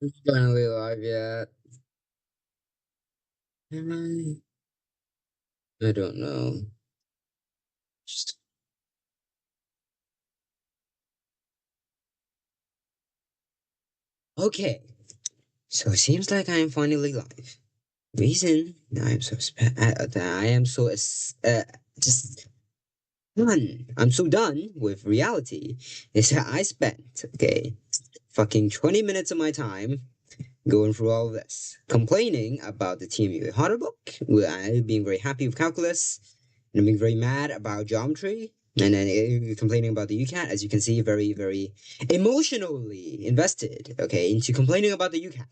It's finally live yet. Am I don't know. Just okay. So it seems like I am finally live. Reason I am so that I am so just done. I'm so done with reality is that I spent fucking 20 minutes of my time going through all of this, complaining about the TMUA Hodder book, where I being very happy with calculus, and I'm being very mad about geometry, and then complaining about the UCAT, as you can see, very, very emotionally invested, into complaining about the UCAT.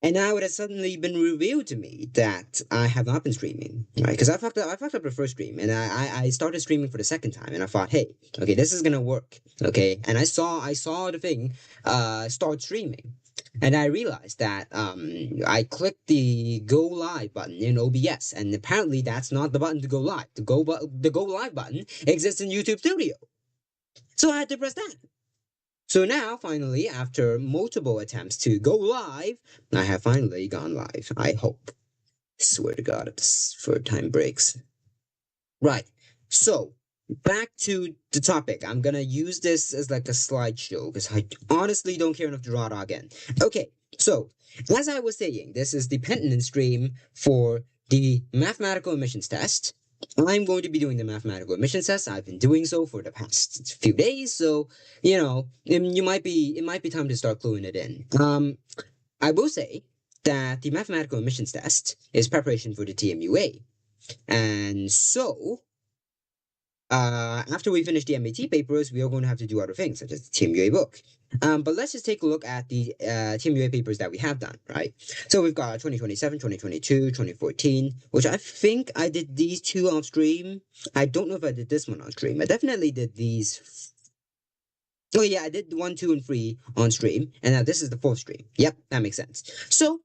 And now it has suddenly been revealed to me that I have not been streaming, right? Because I fucked up the first stream, and I started streaming for the second time, and I thought, hey, okay, this is gonna work, okay. And I saw the thing, start streaming, and I realized that I clicked the go live button in OBS, and apparently that's not the button to go live. The go live button exists in YouTube Studio, so I had to press that. So now, finally, after multiple attempts to go live, I have finally gone live. I hope. Swear to God, if this third time breaks. Right. So, back to the topic. I'm gonna use this as like a slideshow because I honestly don't care enough to draw it again. Okay, so as I was saying, this is the Penitence stream for the mathematical emissions test. I'm going to be doing the mathematical emissions test. I've been doing so for the past few days, so it might be time to start cluing it in. I will say that the mathematical emissions test is preparation for the TMUA. And so, after we finish the MAT papers, we are going to have to do other things, such as the TMUA book. But let's just take a look at the TMUA papers that we have done, right? So we've got 2027, 2022, 2014, which I think I did these two on stream. I don't know if I did this one on stream. I definitely did these. Oh, yeah, I did 1, 2, and 3 on stream. And now this is the fourth stream. Yep, that makes sense. So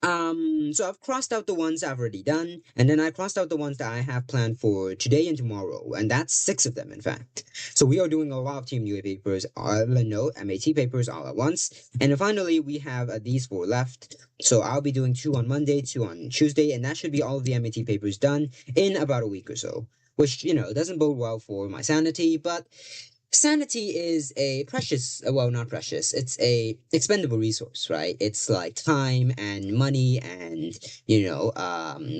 I've crossed out the ones I've already done, and then I crossed out the ones that I have planned for today and tomorrow, and that's six of them, in fact. So we are doing a lot of Team UA papers, MAT papers all at once, and then finally we have these four left. So I'll be doing two on Monday, two on Tuesday, and that should be all of the MAT papers done in about a week or so. Which doesn't bode well for my sanity, but sanity is a precious, well, not precious, it's a expendable resource, right? It's like time and money and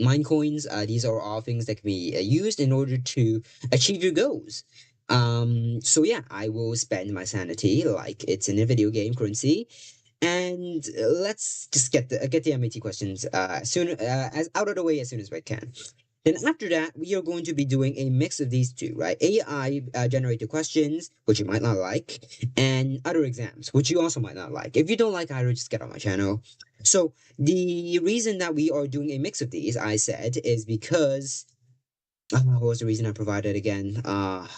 mine coins. These are all things that can be used in order to achieve your goals. So yeah, I will spend my sanity like it's in a video game currency. And let's just get the MAT questions soon as out of the way as soon as I can. Then after that, we are going to be doing a mix of these two, right? AI generated questions, which you might not like, and other exams, which you also might not like. If you don't like either, just get on my channel. So the reason that we are doing a mix of these, I said, is because what was the reason I provided again? I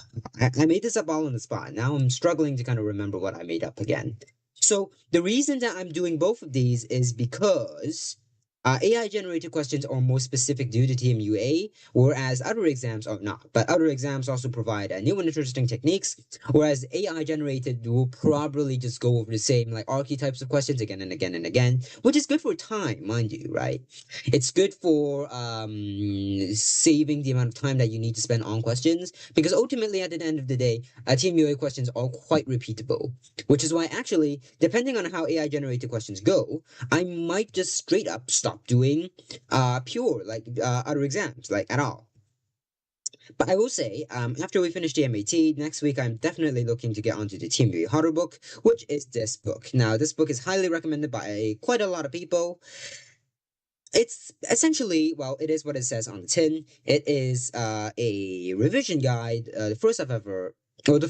made this up all on the spot. Now I'm struggling to kind of remember what I made up again. So the reason that I'm doing both of these is because AI generated questions are more specific due to TMUA, whereas other exams are not. But other exams also provide new and interesting techniques, whereas AI generated will probably just go over the same like archetypes of questions again and again and again, which is good for time, mind you, right? It's good for saving the amount of time that you need to spend on questions, because ultimately at the end of the day, TMUA questions are quite repeatable, which is why actually, depending on how AI generated questions go, I might just straight up stop doing pure like other exams like at all. But I will say, after we finish the MAT next week, I'm definitely looking to get onto the TMUA Hodder book, which is this book. Now, this book is highly recommended by quite a lot of people. It's essentially, well, it is what it says on the tin. It is a revision guide, the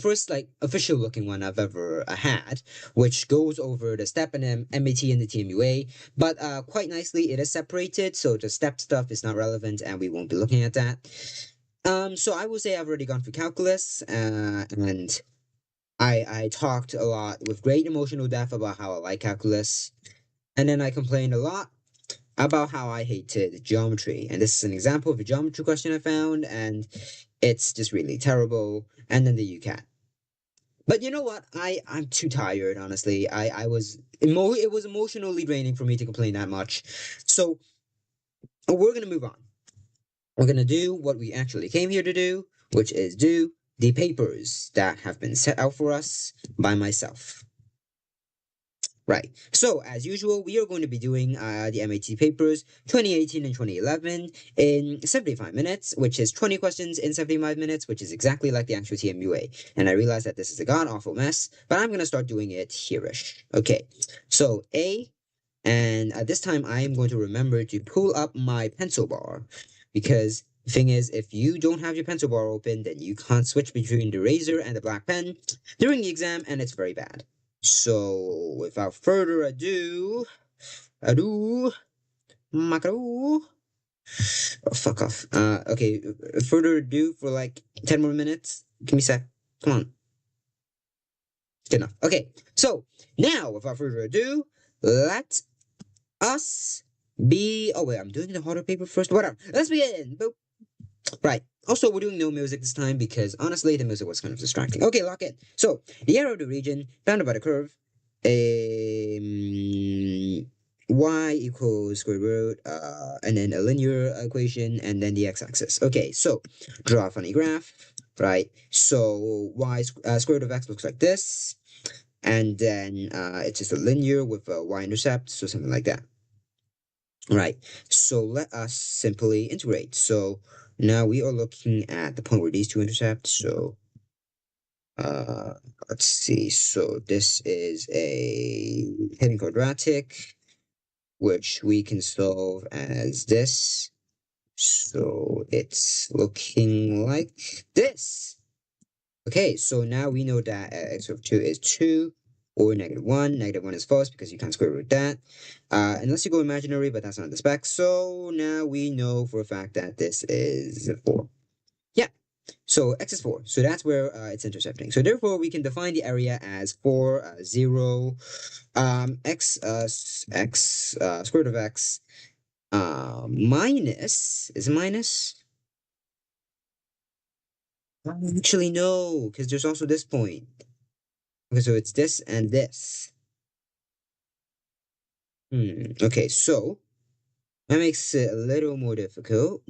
first like official looking one I've ever had, which goes over the STEP and MAT and the TMUA. But quite nicely, it is separated, so the STEP stuff is not relevant, and we won't be looking at that. So I will say I've already gone through calculus, and I talked a lot with great emotional depth about how I like calculus, and then I complained a lot about how I hated geometry. And this is an example of a geometry question I found, and it's just really terrible. And then the UCAT. But you know what? I'm too tired, honestly. It was emotionally draining for me to complain that much. So we're gonna move on. We're gonna do what we actually came here to do, which is do the papers that have been set out for us by myself. Right. So, as usual, we are going to be doing the MAT papers 2018 and 2011 in 75 minutes, which is 20 questions in 75 minutes, which is exactly like the actual TMUA. And I realize that this is a god awful mess, but I'm going to start doing it here-ish. Okay. So, A, and this time I am going to remember to pull up my pencil bar because the thing is, if you don't have your pencil bar open, then you can't switch between the razor and the black pen during the exam, and it's very bad. So, without further macaroo. Oh, fuck off. Okay, further ado for like 10 more minutes. Give me a sec. Come on. Good enough. Okay, so now, without further ado, let us be. Oh, wait, I'm doing the harder paper first. Whatever. Let's begin. Boop. Right. Also, we're doing no music this time because honestly, the music was kind of distracting. Okay, lock in. So, the area of the region bounded by the curve, y equals square root, and then a linear equation, and then the x-axis. Okay, so draw a funny graph, right? So square root of x looks like this, and then it's just a linear with a y-intercept, so something like that. Right. So let us simply integrate. So now we are looking at the point where these two intersect. So uh let's see. So this is a hidden quadratic, which we can solve as this. So it's looking like this. Okay, so now we know that x over 2 is 2 or -1. -1 is false because you can't square root that. Unless you go imaginary, but that's not the spec. So now we know for a fact that this is 4. Yeah, so x is 4. So that's where it's intercepting. So therefore, we can define the area as 4, 0, square root of x, minus, is it minus? Actually, no, because there's also this point. Okay, so it's this and this. Okay, so that makes it a little more difficult.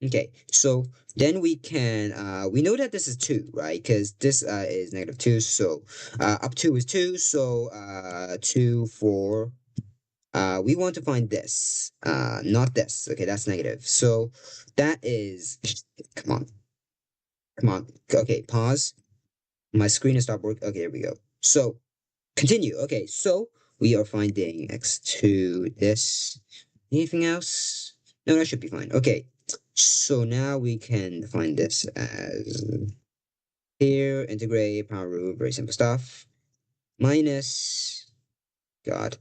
Okay, so then we know that this is 2, right? Because this is -2, so up 2 is 2, so 2, 4. We want to find this, not this. Okay, that's negative. So that is, come on, come on. Okay, pause. My screen has stopped working. Okay, here we go. So continue. Okay, so we are finding x to this. Anything else? No, that should be fine. Okay, so now we can find this as here, integrate, power root, very simple stuff. Minus, God,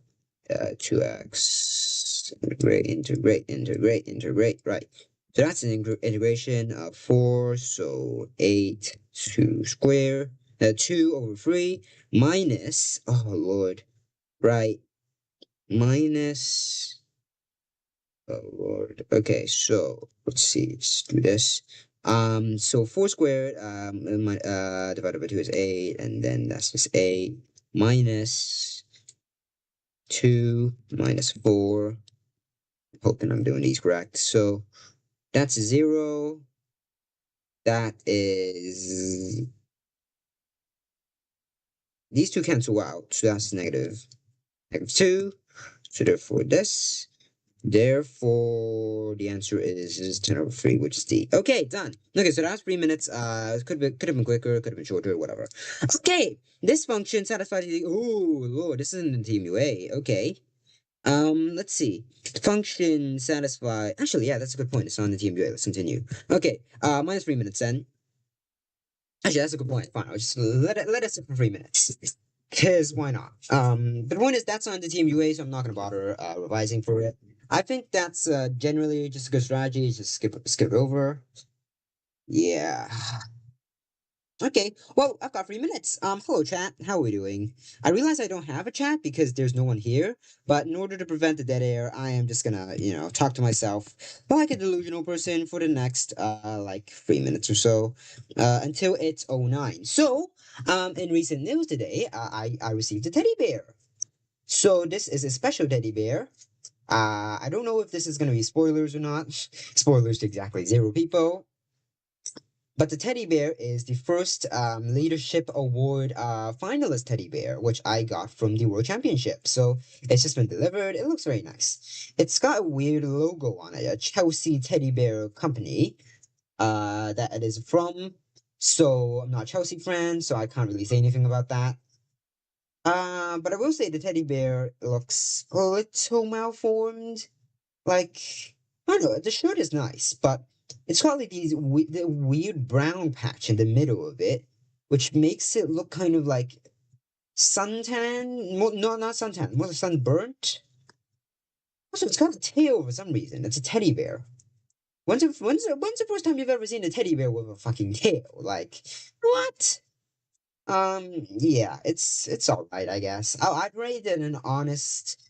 2x, integrate, right. So that's an integration of 4, so 8 to square, 2 over 3, minus, oh lord, right, minus, oh lord, okay, so let's see, let's do this. So 4 squared, divided by 2 is 8, and then that's just 8, minus 2, minus 4, hoping I'm doing these correct. So that's 0. That is, these two cancel out. So that's -2. So therefore this. Therefore, the answer is 10 over 3, which is D. Okay, done. Okay, so that's 3 minutes. It could have been quicker, could have been shorter, whatever. Okay, this function satisfies the. Oh, Lord, this isn't in TMUA. Okay. Let's see. Function satisfy. Actually, yeah, that's a good point. It's on the TMUA. Let's continue. Okay, minus 3 minutes then. Actually, that's a good point. Fine, I'll just let it sit for 3 minutes. Cause why not? The point is that's on the TMUA, so I'm not gonna bother revising for it. I think that's generally just a good strategy. Just skip it over. Yeah. Okay, well, I've got 3 minutes. Hello chat, how are we doing? I realize I don't have a chat because there's no one here, but in order to prevent the dead air, I am just gonna, talk to myself like a delusional person for the next, like 3 minutes or so, until it's 09. So, in recent news today, I received a teddy bear. So this is a special teddy bear. I don't know if this is gonna be spoilers or not. Spoilers to exactly 0 people. But the teddy bear is the first leadership award finalist teddy bear, which I got from the World Championship. So it's just been delivered. It looks very nice. It's got a weird logo on it, a Chelsea teddy bear company that it is from. So I'm not a Chelsea fan, so I can't really say anything about that. But I will say the teddy bear looks a little malformed. Like, I don't know, the shirt is nice, but it's got like the weird brown patch in the middle of it, which makes it look kind of like suntan. No, not suntan, more sunburnt. Also, it's got a tail for some reason. It's a teddy bear. When's the first time you've ever seen a teddy bear with a fucking tail? Like, what? Yeah, it's all right, I guess. I'd rate it an honest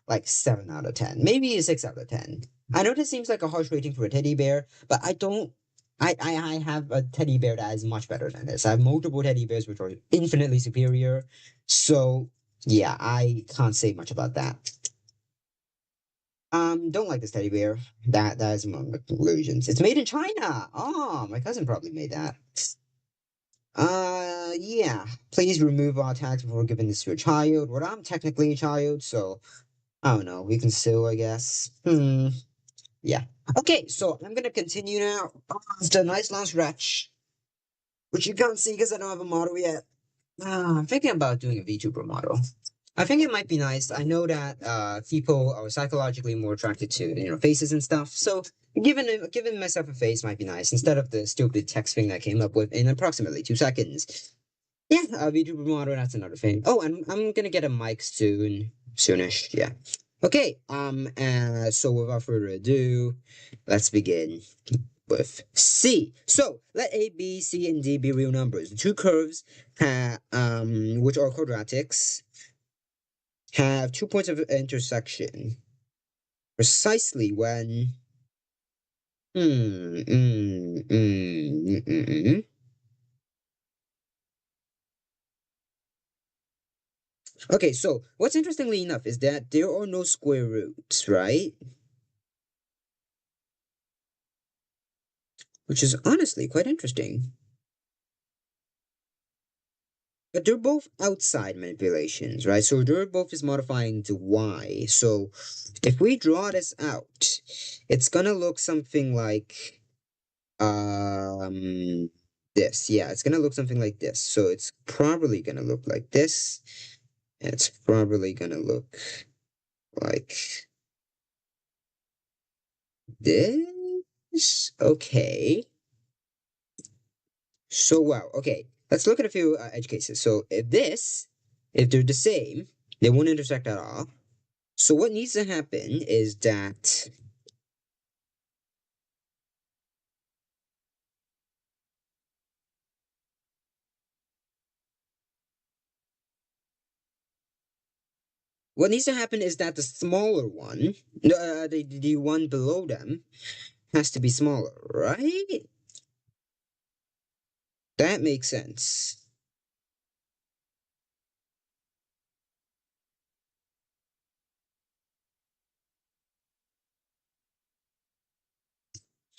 like 7 out of 10, maybe a 6 out of 10. I know this seems like a harsh rating for a teddy bear, but I don't. I have a teddy bear that is much better than this. I have multiple teddy bears which are infinitely superior. So yeah, I can't say much about that. Don't like this teddy bear. That is among the conclusions. It's made in China. Oh, my cousin probably made that. Yeah. Please remove all tags before giving this to a child. Well, I'm technically a child, so I don't know. We can sue, I guess. Yeah. Okay, so I'm gonna continue now. After a nice long stretch, which you can't see because I don't have a model yet. I'm thinking about doing a VTuber model. I think it might be nice. I know that people are psychologically more attracted to faces and stuff. So giving myself a face might be nice instead of the stupid text thing that I came up with in approximately 2 seconds. Yeah, VTuber model. That's another thing. Oh, and I'm gonna get a mic soonish. Yeah. Okay. So without further ado, let's begin with C. So let A, B, C, and D be real numbers. The two curves which are quadratics, have 2 points of intersection precisely when. Hmm. Mm, mm, mm, mm. Okay, so what's interestingly enough is that there are no square roots, right? Which is honestly quite interesting. But they're both outside manipulations, right? So they're both is modifying to y. So if we draw this out, it's gonna look something like um this. Yeah, it's gonna look something like this. So it's probably gonna look like this. And it's probably gonna look like this. Okay. So wow. Okay. Let's look at a few edge cases. So if they're the same, they won't intersect at all. So what needs to happen is that the smaller one, the one below them, has to be smaller, right? That makes sense.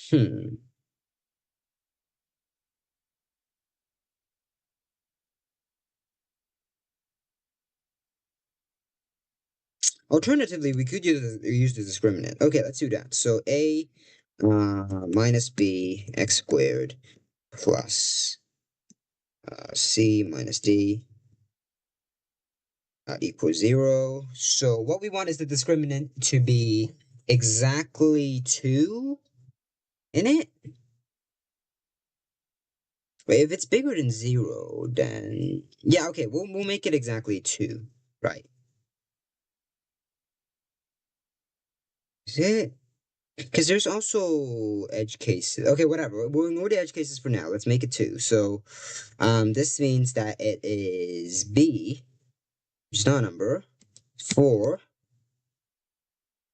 Hmm. Alternatively, we could use the discriminant. Okay, let's do that. So a minus b x squared plus c minus d equals 0. So what we want is the discriminant to be exactly 2 in it. But if it's bigger than 0, then yeah, okay, we'll make it exactly 2, right? Is it? Because there's also edge cases. Okay, whatever. We'll ignore the edge cases for now. Let's make it 2. So, this means that it is B, which is not a number, 4,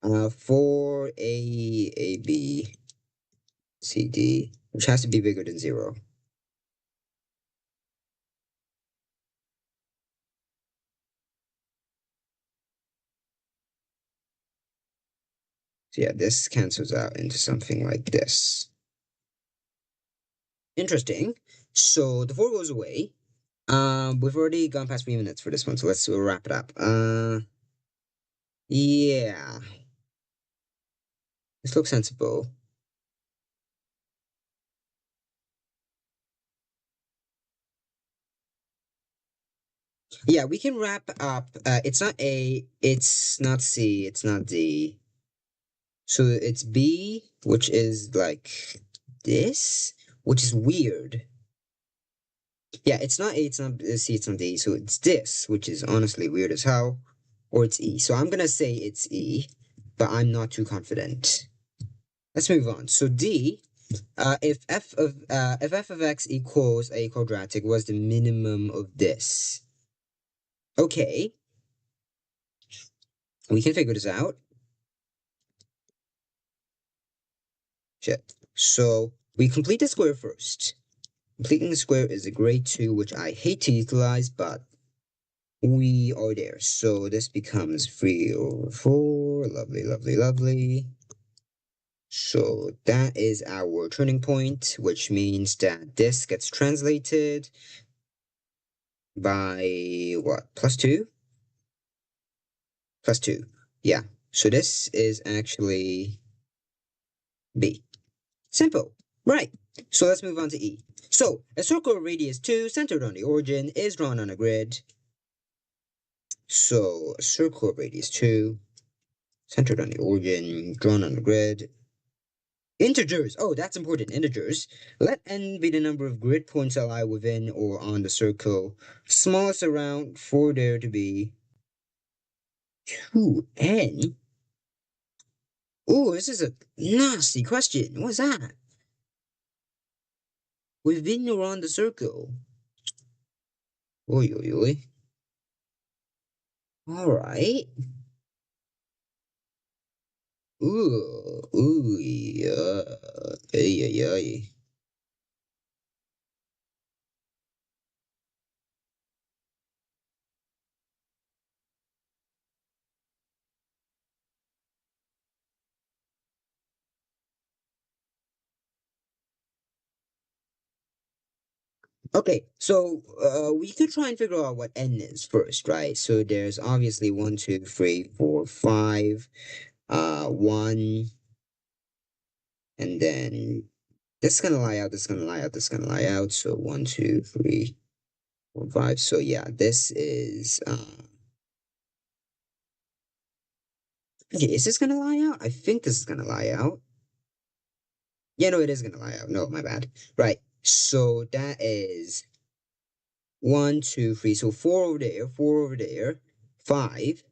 4 A B C D, which has to be bigger than 0. So yeah, this cancels out into something like this. Interesting. So the 4 goes away. We've already gone past 3 minutes for this one, so let's wrap it up. Yeah, this looks sensible. Yeah, we can wrap up. It's not A, it's not C, it's not D. So it's B, which is like this, which is weird. Yeah, it's not A, it's not C, it's not D. So it's this, which is honestly weird as hell. Or it's E. So I'm gonna say it's E, but I'm not too confident. Let's move on. So D, if f of x equals a quadratic, what's the minimum of this? Okay, we can figure this out. Shit. So we complete the square first. Completing the square is a grade 2, which I hate to utilize, but we are there. So this becomes 3 over 4. Lovely, lovely, lovely. So that is our turning point, which means that this gets translated by what? Plus 2? Plus 2. Yeah. So this is actually B. Simple. Right. So let's move on to E. So a circle of radius 2 centered on the origin is drawn on a grid. So a circle of radius 2 centered on the origin, drawn on a grid. Integers. Oh, that's important. Integers. Let n be the number of grid points that lie within or on the circle. Smallest around for there to be 2n. Oh, this is a nasty question. What's that? Within or on the circle? Oi, oi, oi. All right. Yeah. Ay, ay, ay. Okay, so we could try and figure out what n is first, right? So there's obviously 1, 2, 3, 4, 5, 1, and then this is gonna lie out, this is gonna lie out, this is gonna lie out. So 1, 2, 3, 4, 5. So yeah, this is okay, is this gonna lie out? I think this is gonna lie out. Yeah, no, it is gonna lie out. No, my bad. Right. So that is 1, 2, 3. So 4 over there, 4 over there, 5,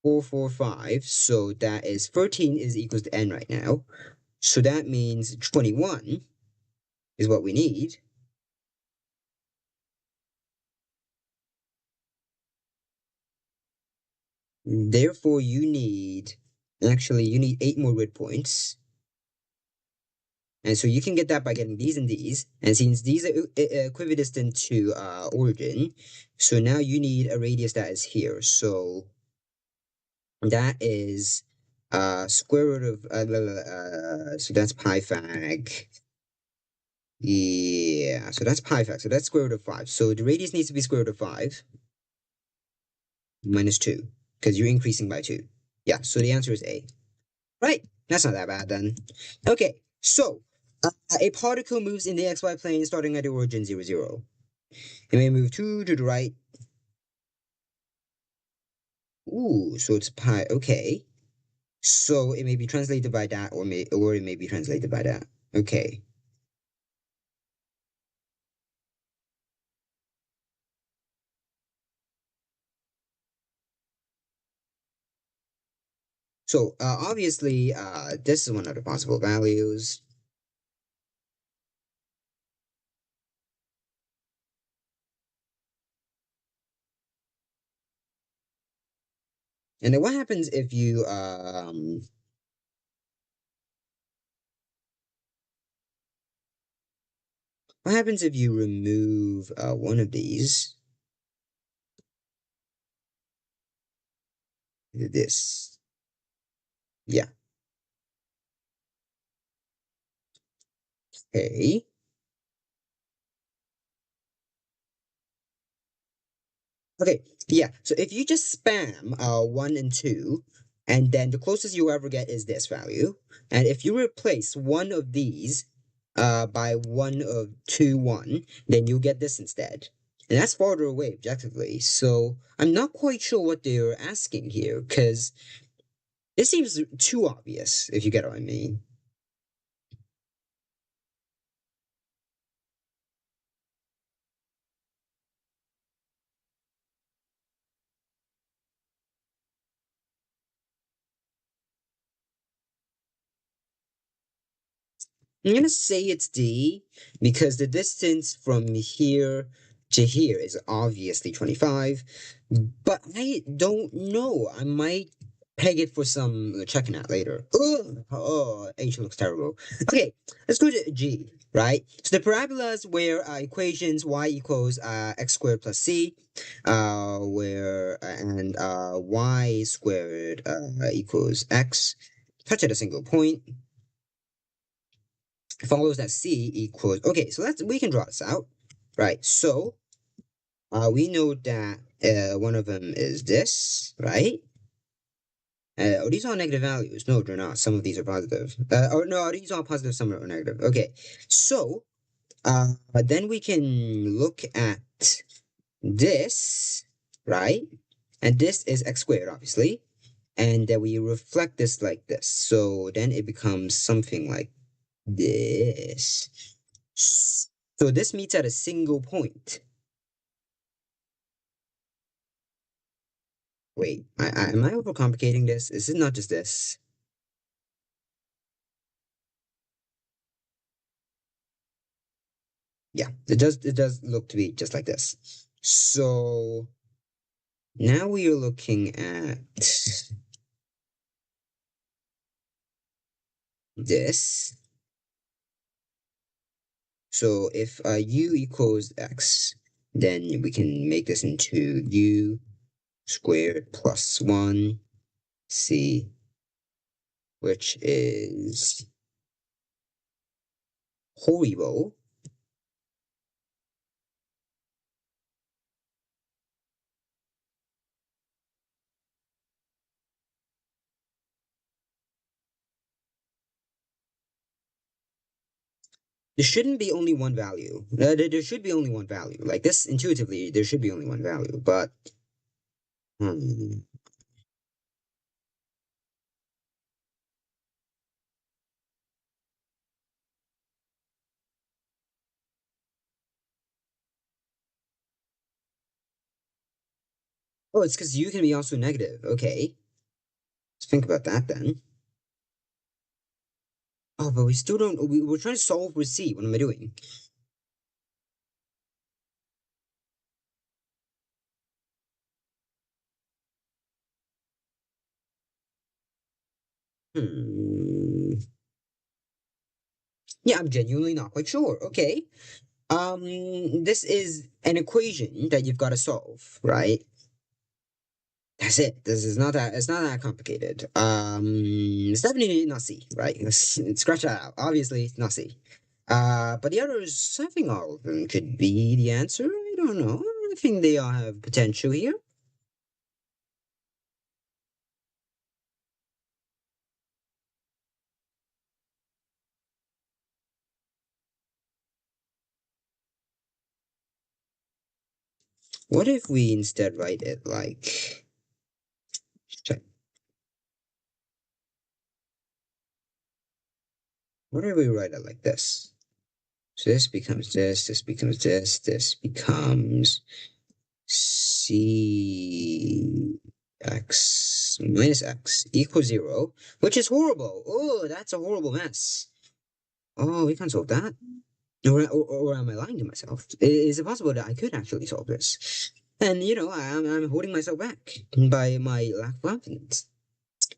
4, 4, 5. So that is 13 is equals to n right now. So that means 21 is what we need. Therefore, you need 8 more grid points. And so you can get that by getting these and these. And since these are equidistant to origin, so now you need a radius that is here. So that is square root of so that's pi fag. Yeah, so that's pi fag. So that's square root of 5. So the radius needs to be square root of 5 minus 2 because you're increasing by 2. Yeah, so the answer is A. Right, that's not that bad then. Okay, so a particle moves in the xy plane starting at the origin 0, 0. It may move 2 to the right. Ooh, so it's pi. Okay. So it may be translated by that, or it may be translated by that. Okay. So obviously, this is one of the possible values. And then what happens if you what happens if you remove one of these? This. Yeah. Okay. Okay, yeah. So if you just spam 1 and 2, and then the closest you ever get is this value, and if you replace one of these by one of 2 1, then you get this instead. And that's farther away objectively. So I'm not quite sure what they're asking here, because this seems too obvious, if you get what I mean. I'm gonna say it's D because the distance from here to here is obviously 25, but I don't know. I might peg it for some checking out later. Ugh, oh, H looks terrible. Okay, let's go to G, right? So the parabolas where equations y equals x squared plus c, where and y squared equals x touch at a single point follows that C equals, okay, so we can draw this out, right? So we know that one of them is this, right? Are these all negative values? No, they're not. Some of these are positive. Or no, are these all positive? Some are negative. Okay, so then we can look at this, right? And this is x squared, obviously. And then we reflect this like this. So then it becomes something like this. So this meets at a single point. Wait, am I overcomplicating this? Is it not just this? Yeah, it does look to be just like this. So now we are looking at this. So if u equals x, then we can make this into u squared plus 1 c, which is horrible. There shouldn't be only one value. There should be only one value. Like this, intuitively, there should be only one value. But hmm. Oh, it's because u can be also negative. Okay, let's think about that then. Oh, but we still don't. We're trying to solve with c. What am I doing? Hmm. Yeah, I'm genuinely not quite sure. Okay. This is an equation that you've got to solve, right? That's it. This is not that. It's not that complicated. It's definitely not C, right? Scratch that out. Obviously, it's not C. But the others, I think all of them could be the answer. I don't know. I think they all have potential here. What if we instead write it like? check- What if we write it like this? So this becomes this. This becomes this. This becomes C x minus x equals 0, which is horrible. Oh, that's a horrible mess. Oh, we can't solve that. Or am I lying to myself? Is it possible that I could actually solve this? And I'm holding myself back by my lack of confidence.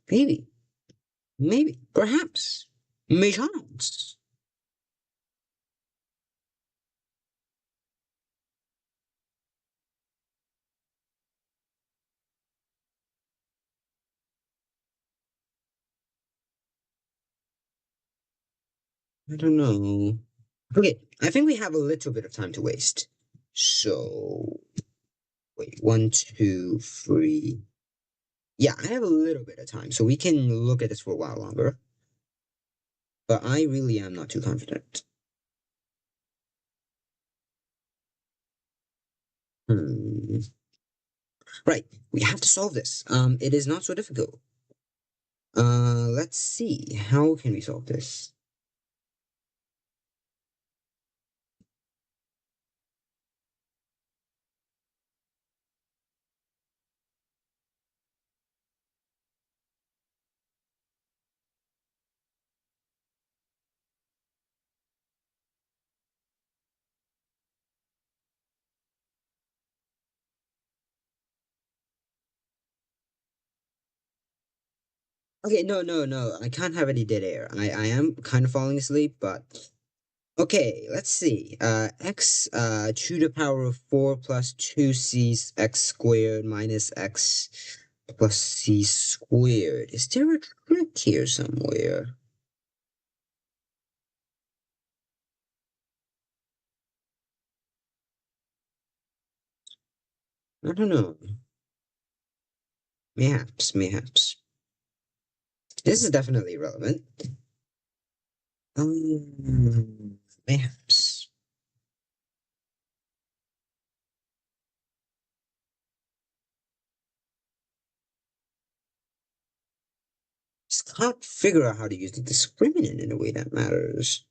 Maybe, maybe, perhaps, chance. I don't know. Okay, I think we have a little bit of time to waste. So, wait, one, two, three. Yeah, I have a little bit of time, so we can look at this for a while longer. But I really am not too confident. Hmm. Right, we have to solve this. It is not so difficult. Let's see. How can we solve this? Okay, no, no, no. I can't have any dead air. I am kind of falling asleep, but okay, let's see. X to the power of 4 plus 2c x squared minus x plus c squared. Is there a trick here somewhere? I don't know. Mayhaps, mayhaps. This is definitely relevant. Mayhaps. Just can't figure out how to use the discriminant in a way that matters.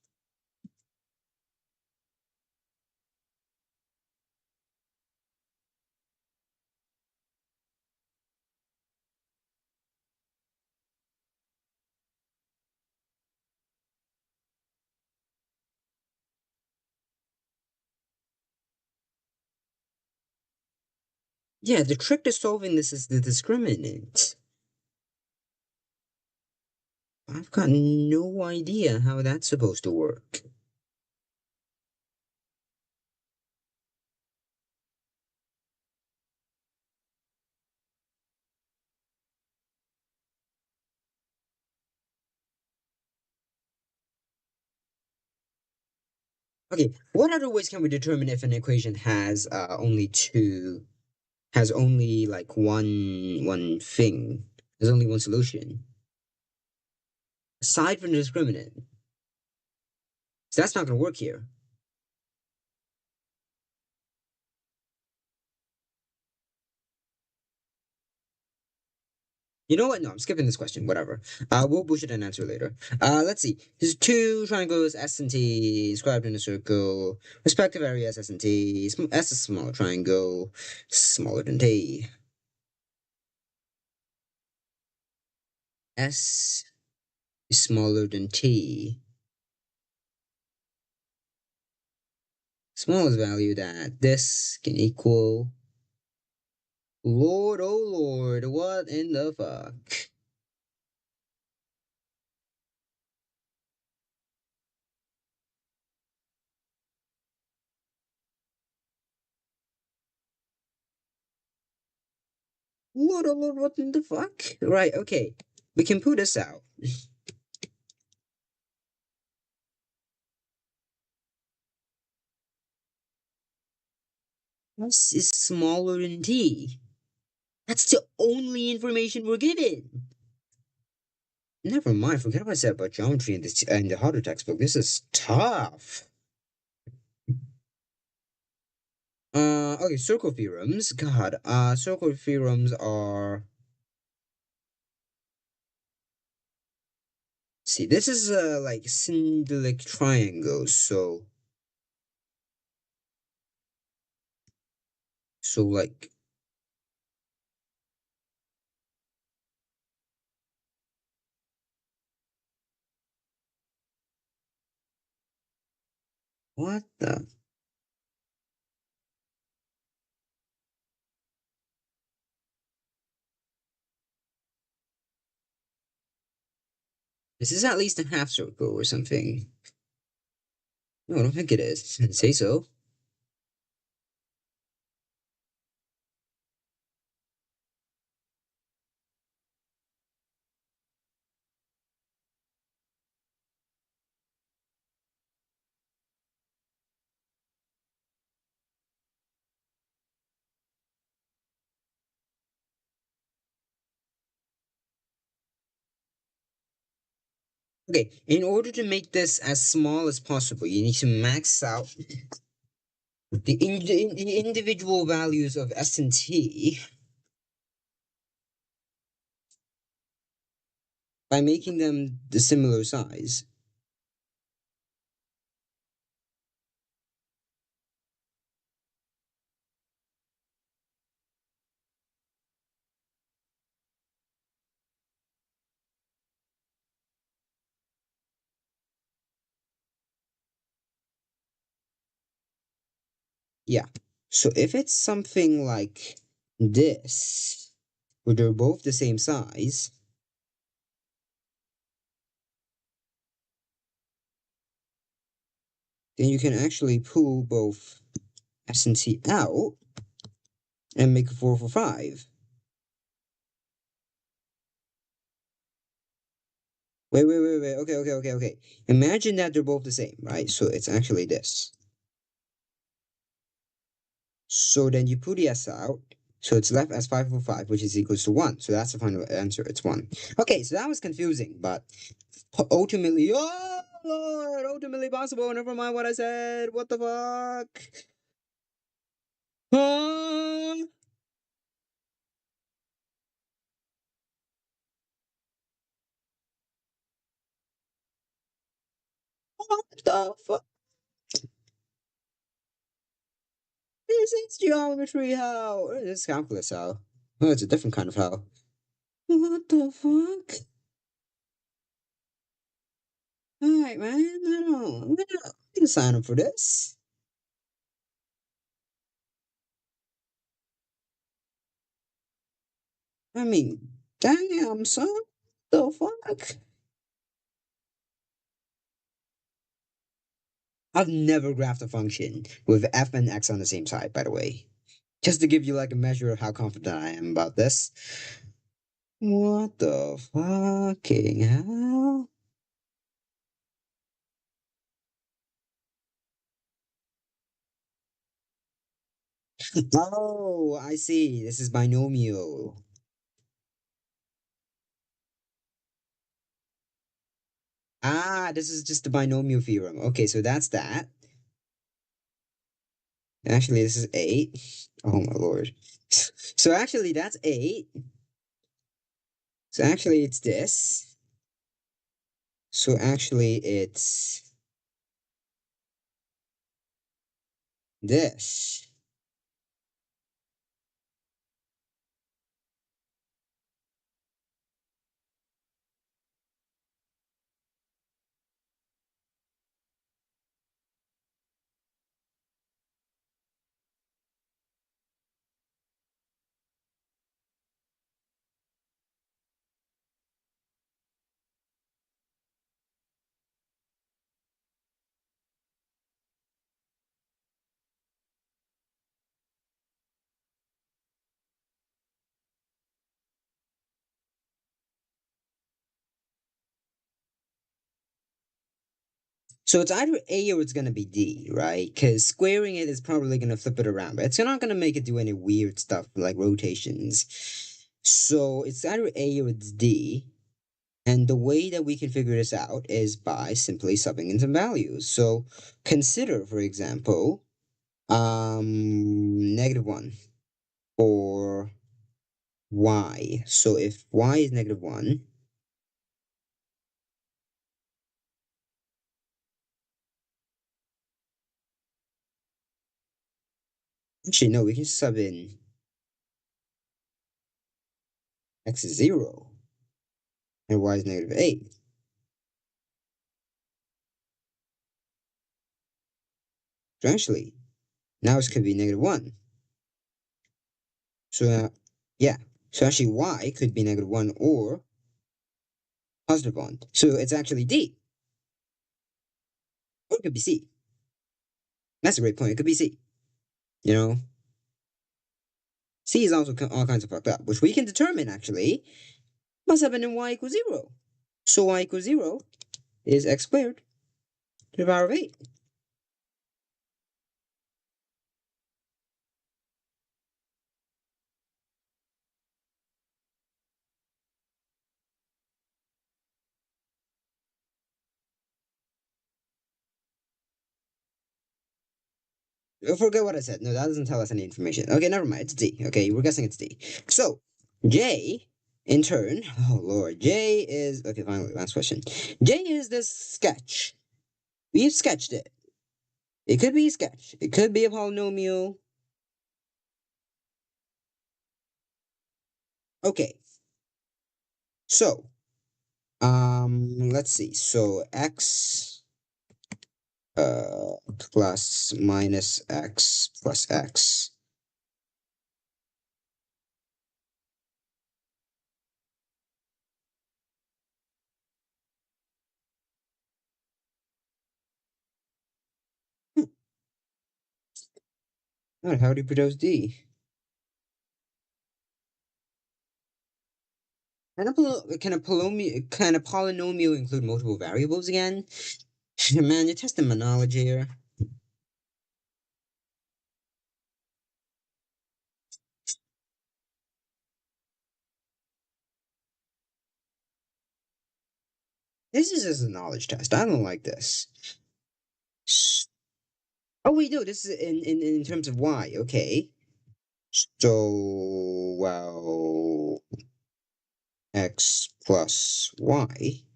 Yeah, the trick to solving this is the discriminant. I've got no idea how that's supposed to work. Okay, what other ways can we determine if an equation has only like one thing, there's only one solution, aside from the discriminant? So that's not gonna work here. You know what? No, I'm skipping this question. Whatever. We'll bullshit an answer later. Let's see. There's two triangles S and T described in a circle. Respective areas S and T. S is a smaller triangle, smaller than T. S is smaller than T. Smallest value that this can equal. Lord, oh Lord, what in the fuck? Lord, oh Lord, what in the fuck? Right, okay. We can put this out. S is smaller than T. That's the only information we're given. Never mind, forget what I said about geometry in the Hodder textbook. This is tough. Okay, circle theorems. God, circle theorems are. See, this is like symbolic triangles, so like What the? Is this at least a half circle or something? No, I don't think it is. Didn't say so. Okay, in order to make this as small as possible, you need to max out the individual values of S and T by making them the similar size. Yeah. So if it's something like this, where they're both the same size, then you can actually pull both S and T out and make a 4 for 5. Wait. Okay. Imagine that they're both the same, right? So it's actually this. So then you put the S out. So it's left as 5 for 5, which is equals to 1. So that's the final answer. It's 1. Okay, so that was confusing, but ultimately, oh Lord, ultimately possible. Never mind what I said. What the fuck? Huh? What the fuck? This is geometry how? This is calculus how? Oh, it's a different kind of how. What the fuck? Alright, man. I can sign up for this. I mean, damn, son. The fuck? I've never graphed a function with f and x on the same side, by the way. Just to give you like a measure of how confident I am about this. What the fucking hell? Oh, I see. This is binomial. Ah, this is just the binomial theorem. Okay, so that's that. Actually, this is 8. Oh my lord. So actually, that's 8. So actually, it's this. So actually, it's this. So it's either A or it's gonna be D, right? Because squaring it is probably gonna flip it around, but it's not gonna make it do any weird stuff like rotations. So it's either A or it's D. And the way that we can figure this out is by simply subbing in some values. So consider, for example, -1 or y. So if y is -1, actually no, we can sub in x is 0 and y is -8. So actually, now it could be -1. So yeah. So actually, y could be -1 or positive 1. So it's actually D. Or it could be C. That's a great point. It could be C. You know, C is also all kinds of fucked up, which we can determine actually must happen in y equals 0. So y equals 0 is x squared to the power of 8. Forget what I said. No, that doesn't tell us any information. Okay, never mind. It's D. Okay, we're guessing it's D. So, J, in turn, oh lord, J is, okay, finally, last question. J is this sketch. We've sketched it. It could be a sketch. It could be a polynomial. Okay, so, let's see. So, x, plus minus x plus x. Hmm. Alright, how do you produce D? Can a polynomial include multiple variables again? Man, you're testing my knowledge here. This is just a knowledge test. I don't like this. Oh wait, no, this is in terms of y. Okay. So well, x plus y.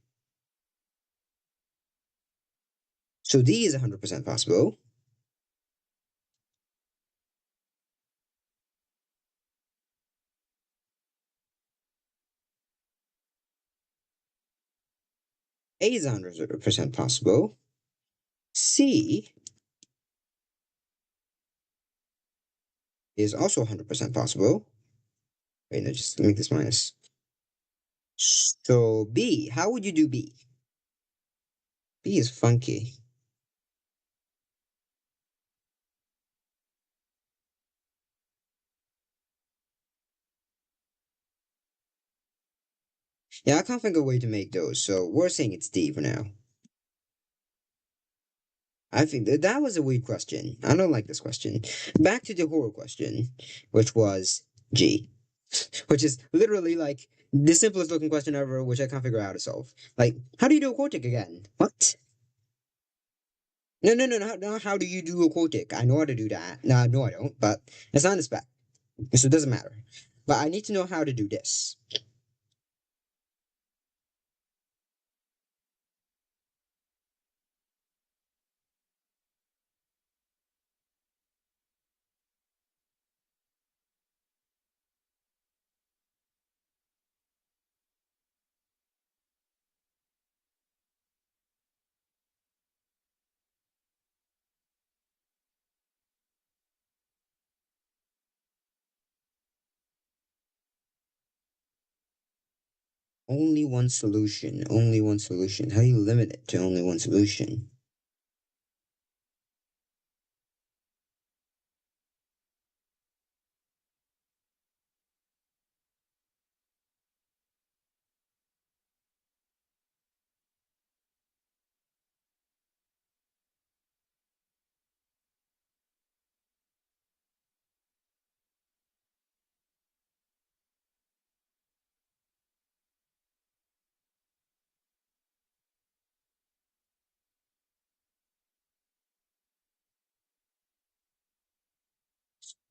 So D is 100% possible. A is 100% possible. C is also 100% possible. Wait, no, just make this minus. So B, how would you do B? B is funky. Yeah, I can't think of a way to make those, so we're saying it's D for now. I think that was a weird question. I don't like this question. Back to the horror question, which was G, which is literally like the simplest looking question ever, which I can't figure out how to solve. Like, how do you do a quartic again? What? No, no, no, no, no. How do you do a quartic? I know how to do that. No, I don't. But it's not in the spec, so it doesn't matter. But I need to know how to do this. Only one solution. Only one solution. How do you limit it to only one solution?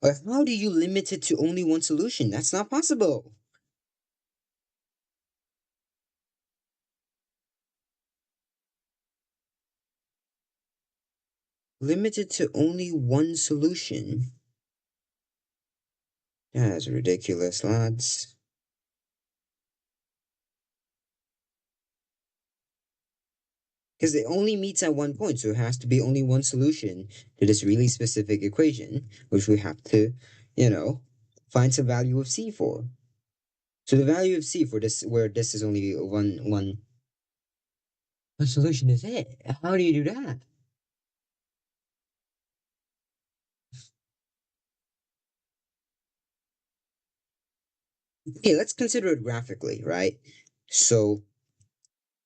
But how do you limit it to only one solution? That's not possible. Limited to only one solution. That's ridiculous, lads. because it only meets at one point, so it has to be only one solution to this really specific equation, which we have to, you know, find some value of c for. So the value of c for this, where this is only one solution is it. How do you do that? Okay, let's consider it graphically, right? So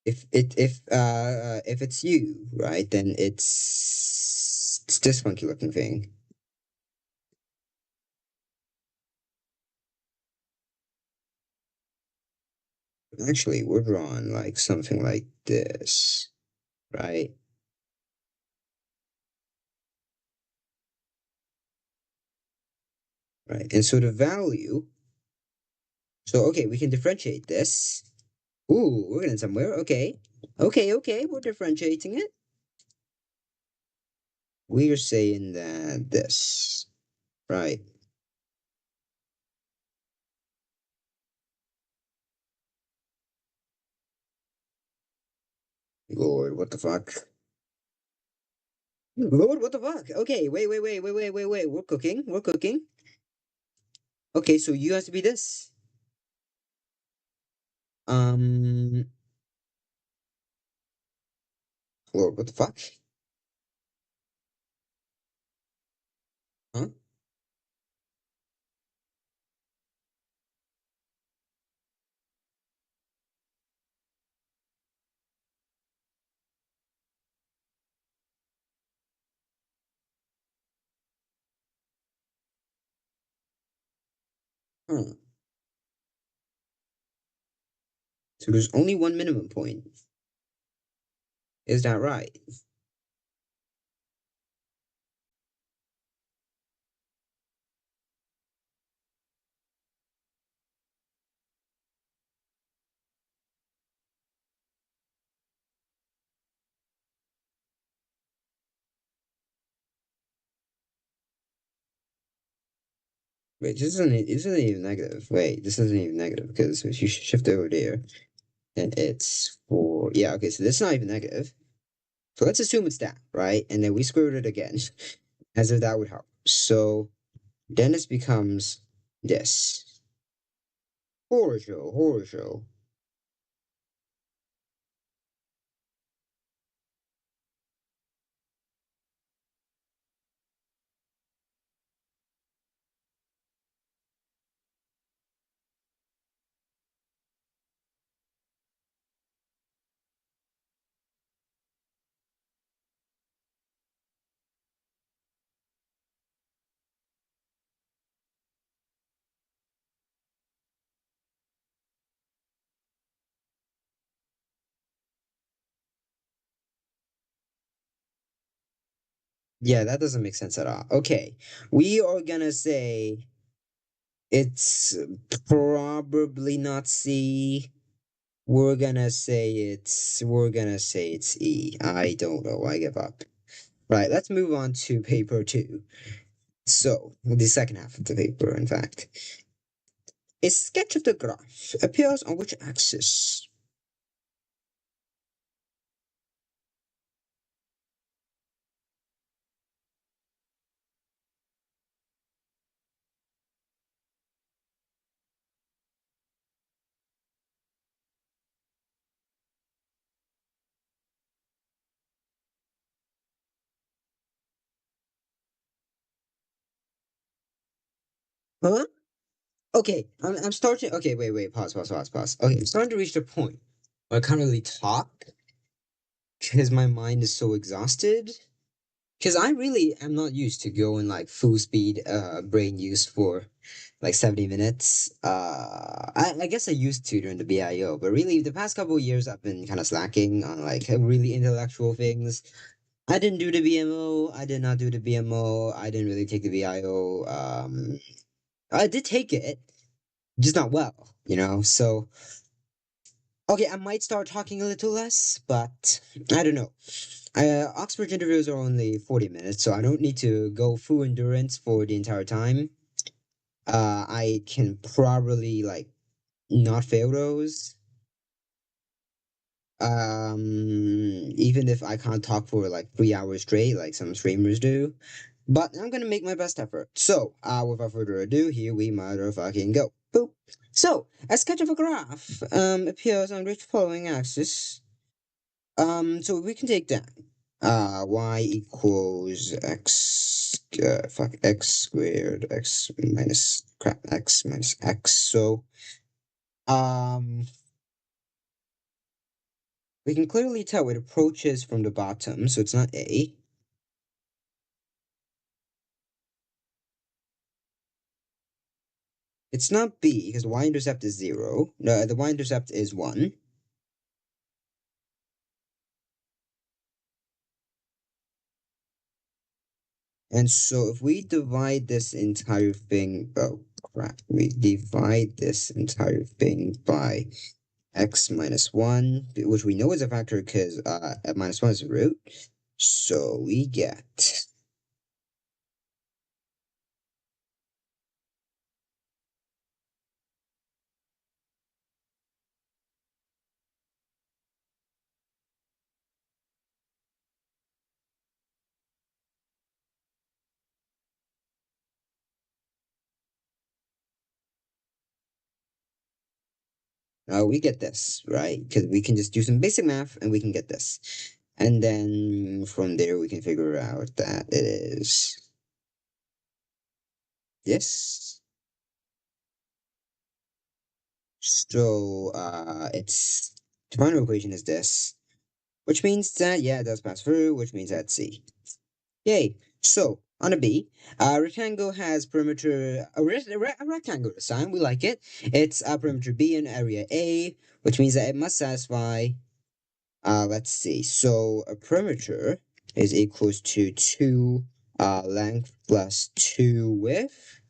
if it's you, right, then it's this funky looking thing. Actually, we're drawing like something like this, right? Right. And so the value, so okay, we can differentiate this. Ooh, we're getting somewhere. Okay. Okay, we're differentiating it. We're saying that this, right? Lord, what the fuck? Lord, what the fuck? Okay, wait. We're cooking. We're cooking. Okay, so you has to be this. Um, Lord, what the fuck? Huh? Huh. So there's only one minimum point. Is that right? Wait, this isn't even negative. Wait, this isn't even negative because if you shift over there, then it's for yeah. Okay, so this is not even negative. So let's assume it's that, right? And then we squared it again, as if that would help. So then this becomes this horror show, horror show. Yeah, that doesn't make sense at all. Okay, we are gonna say it's probably not C. We're gonna say it's E. I don't know. I give up. Right, let's move on to paper two. So, the second half of the paper, in fact. A sketch of the graph appears on which axis? Huh? Okay, I'm starting. Okay, wait, pause. Okay, I'm starting to reach the point where I can't really talk because my mind is so exhausted. Because I really am not used to going like full speed brain use for like 70 minutes. I guess I used to during the BIO, but really the past couple of years I've been kind of slacking on like really intellectual things. I didn't do the BMO. I did not do the BMO. I didn't really take the BIO. I did take it, just not well, you know? So, okay, I might start talking a little less, but I don't know. Oxford interviews are only 40 minutes, so I don't need to go full endurance for the entire time. I can probably like not fail those. Even if I can't talk for like 3 hours straight, like some streamers do. But I'm gonna make my best effort. So, without further ado, here we motherfucking go. Boop. So, a sketch of a graph appears on which following axis. So we can take that. Y equals x squared, x minus crap, x minus x. So, um, we can clearly tell it approaches from the bottom, so it's not A. It's not B because the y-intercept is 0. No, the y-intercept is 1. And so if we divide this entire thing, oh crap, we divide this entire thing by x minus 1, which we know is a factor because minus 1 is a root. So we get, we get this, right? Because we can just do some basic math and we can get this. And then from there we can figure out that it is this. So its differential equation is this, which means that yeah, it does pass through, which means that's C. Yay! So on a B, rectangle has perimeter a rectangle this time. We like it. It's a perimeter B and area A, which means that it must satisfy. Let's see. So a perimeter is equals to 2 length plus 2 width.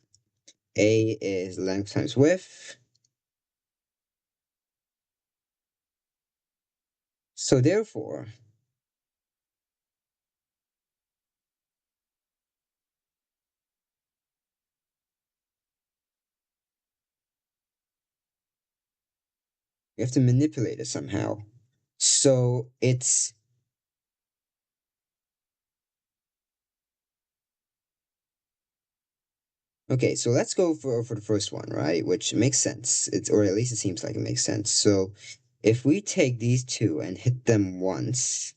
A is length times width. So therefore, we have to manipulate it somehow. So it's okay. So let's go for the first one, right? Which makes sense. It's or at least it seems like it makes sense. So if we take these two and hit them once,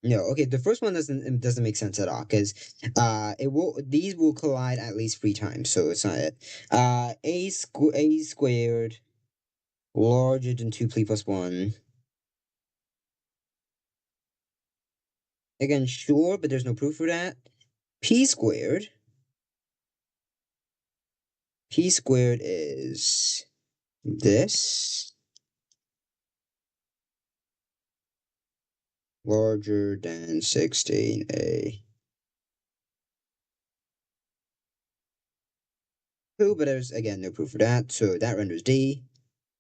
no, okay, the first one doesn't make sense at all because it will these will collide at least 3 times, so it's not it. A squared larger than 2p plus 1. Again, sure, but there's no proof for that. P squared. P squared is this larger than 16a. True, but there's again no proof for that, so that renders D.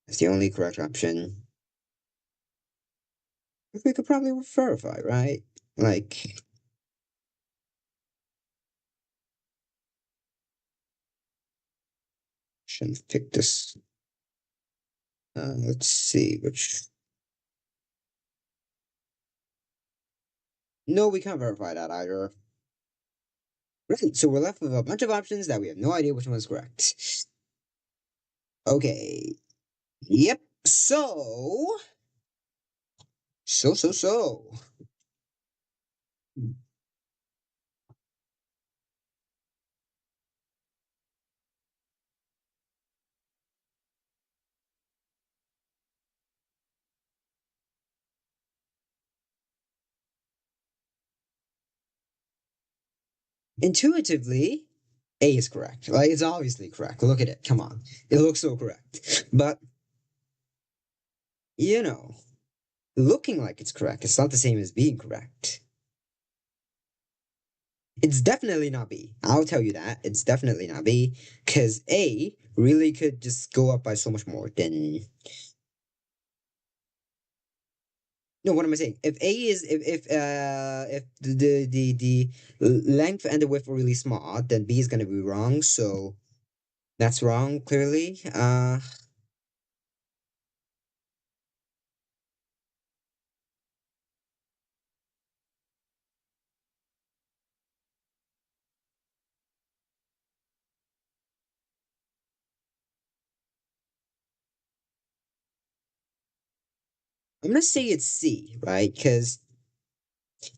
That's the only correct option. If we could probably verify, right? Like, shouldn't pick this. Let's see which. No, we can't verify that either. Right, so we're left with a bunch of options that we have no idea which one is correct. Okay. Yep. So. Intuitively, A is correct. Like, it's obviously correct. Look at it. Come on. It looks so correct. But, you know, looking like it's correct, it's not the same as being correct. It's definitely not B. I'll tell you that. It's definitely not B. Because A really could just go up by so much more than. No, what am I saying? If A is if the length and the width are really small, then B is gonna be wrong. So that's wrong clearly. I'm gonna say it's C, right? Because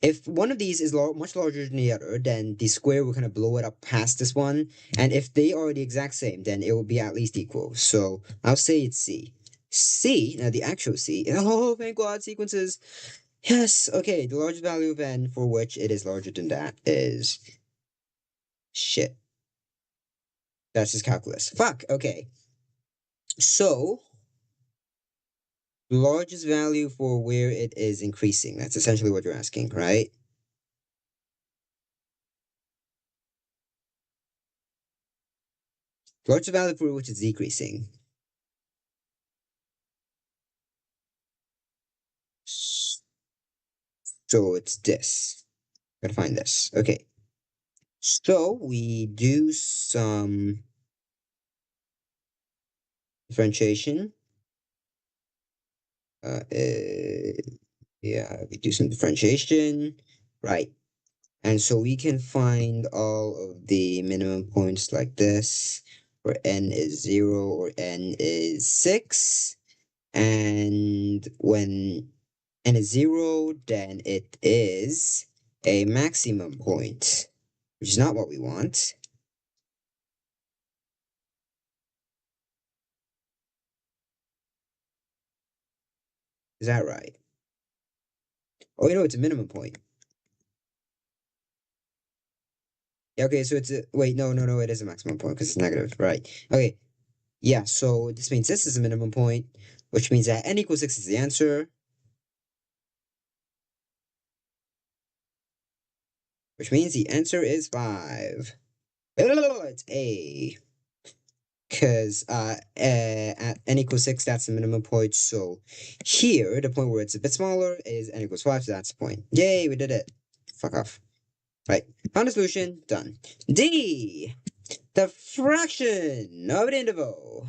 if one of these is much larger than the other, then the square will kind of blow it up past this one. And if they are the exact same, then it will be at least equal. So I'll say it's C. C, now the actual C. Oh, thank God, sequences. Yes, okay, the largest value of n for which it is larger than that is shit. That's just calculus. Fuck, okay. So, the largest value for where it is increasing. That's essentially what you're asking, right? Largest value for which it's decreasing. So it's this. Gotta find this. Okay. So we do some differentiation. Uh, uh, yeah, we do some differentiation. Right. And so we can find all of the minimum points like this, where n is 0 or n is 6. And when n is 0, then it is a maximum point, which is not what we want. Is that right? Oh, it's a minimum point. Yeah, okay, so it's a, wait, no, it is a maximum point because it's negative, right? Okay, yeah, so this means this is a minimum point, which means that n equals 6 is the answer, which means the answer is 5. It's A. Because at n equals 6, that's the minimum point. So here, the point where it's a bit smaller is n equals 5, so that's the point. Yay, we did it. Fuck off. Right. Found a solution. Done. D. The fraction of an interval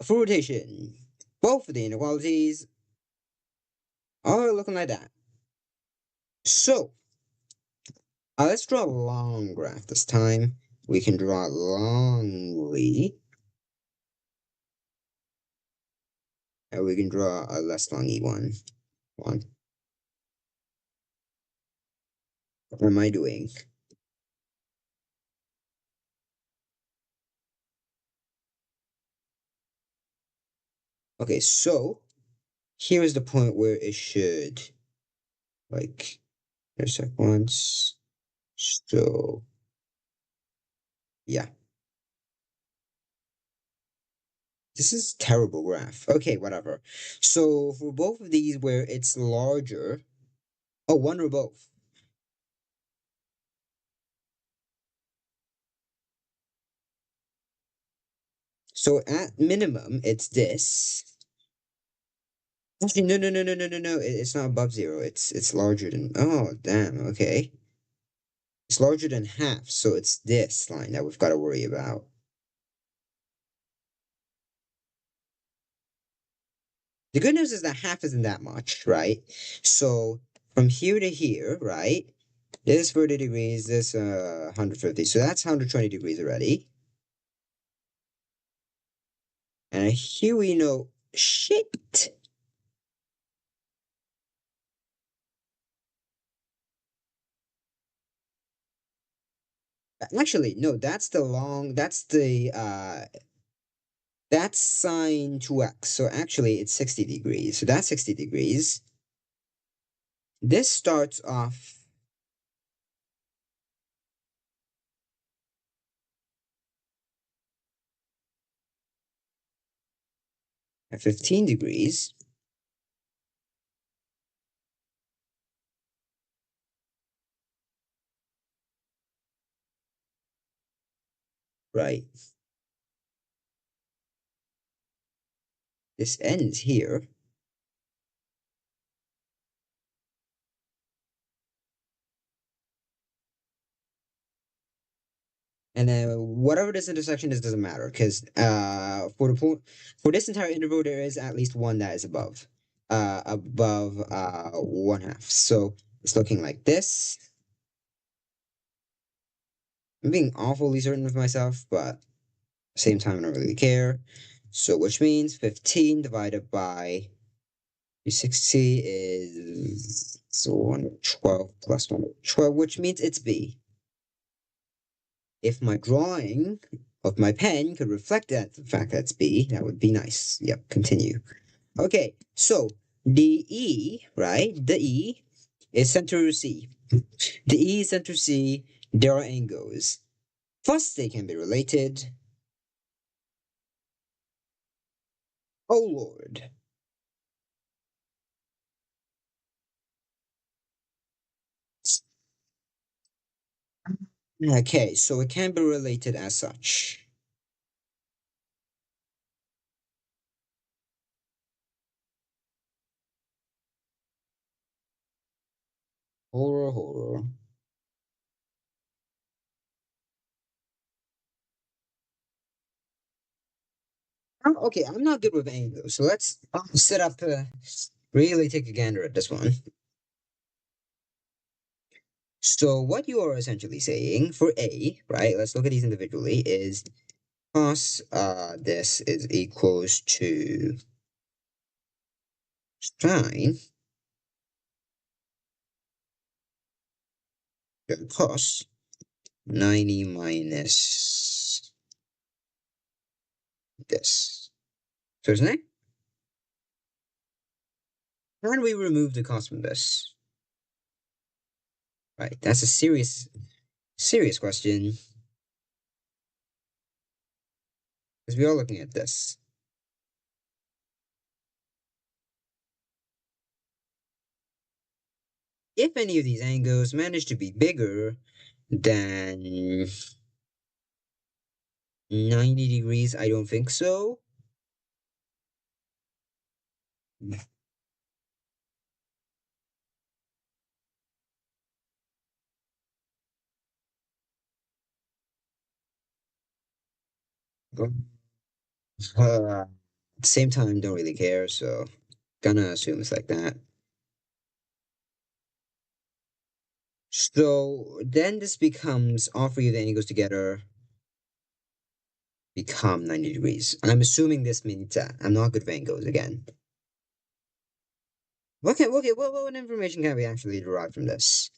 for rotation. Both of the inequalities are looking like that. So, let's draw a long graph this time. We can draw longly. And we can draw a less longy one. One. What am I doing? Okay, so here's the point where it should, like, intersect once. So, yeah. This is terrible graph. Okay, whatever. So for both of these where it's larger, oh, one or both. So at minimum, it's this. Actually, no. It's not above 0. It's larger than. Oh, damn. Okay, it's larger than half. So it's this line that we've got to worry about. The good news is that half isn't that much, right? So from here to here, right? This 40 degrees, this 150. So that's 120 degrees already. And here we know shit. Actually, no, that's sine 2x. So actually it's 60 degrees. So that's 60 degrees. This starts off at 15 degrees. Right. This ends here. And then whatever this intersection is doesn't matter because for this entire interval there is at least one that is above 1/2. So it's looking like this. I'm being awfully certain of myself, but at the same time I don't really care. So which means 15 divided by 360 is 112 plus 112, which means it's B. If my drawing of my pen could reflect that the fact that it's B, that would be nice. Yep, continue. Okay, so the E, right? The E is center C. The E is center C. There are angles. First, they can be related. Oh Lord. Okay, so it can be related as such. Horror, horror. Okay, I'm not good with angles, so let's set up. Really take a gander at this one. So what you are essentially saying for A, right? Let's look at these individually. Is cos this is equals to sine cos 90 minus this. So isn't it? Can we remove the cos from this? Right, that's a serious question. Because we are looking at this. If any of these angles manage to be bigger than 90 degrees, I don't think so. At the same time, don't really care, so gonna assume it's like that. So then this becomes all three of the angles together become 90 degrees. And I'm assuming this means that I'm not good with angles again. Okay, what information can we actually derive from this?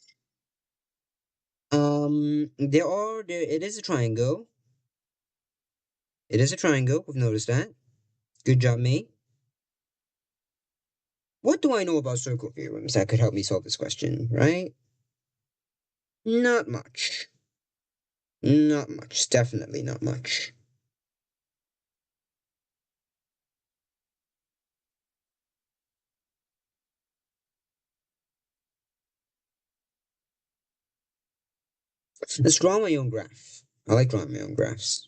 It is a triangle. It is a triangle, we've noticed that. Good job, mate. What do I know about circle theorems that could help me solve this question, right? Not much. Not much. Definitely not much. Let's draw my own graph. I like drawing my own graphs.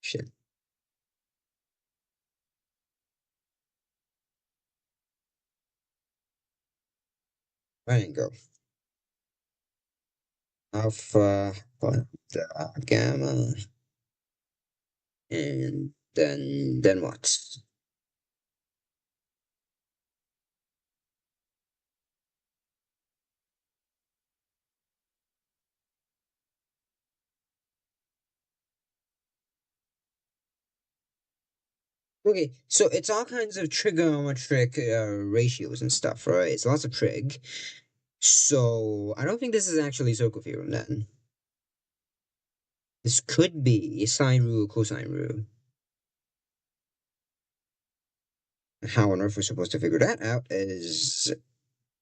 Shit. Triangle. Alpha, beta, gamma, and then what? Okay, so it's all kinds of trigonometric ratios and stuff, right? It's lots of trig. So I don't think this is actually circle theorem then. This could be sine rule, cosine rule. How on earth we're supposed to figure that out is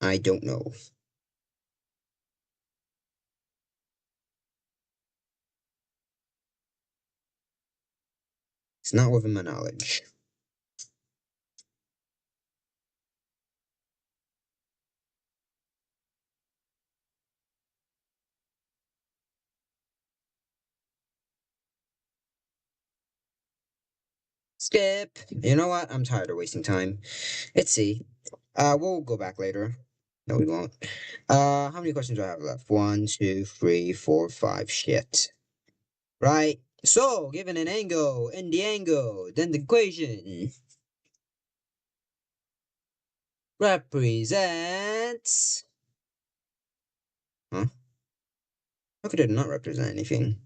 I don't know. It's not within my knowledge. Skip. You know what? I'm tired of wasting time. Let's see. We'll go back later. No, we won't. How many questions do I have left? One, two, three, four, five. Shit. Right. So, given an angle and the angle, then the equation represents. Huh? How could it not represent anything?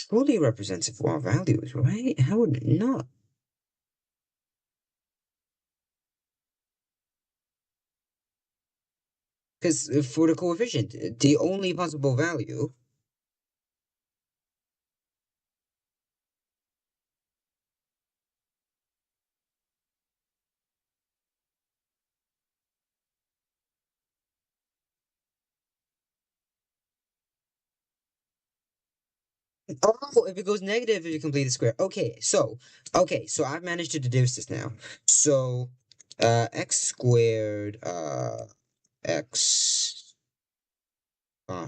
Truly representative of our values, right? How would it not? Because for the coefficient, the only possible value. Oh, if it goes negative, if you complete the square. Okay, so I've managed to deduce this now. So, x squared, x,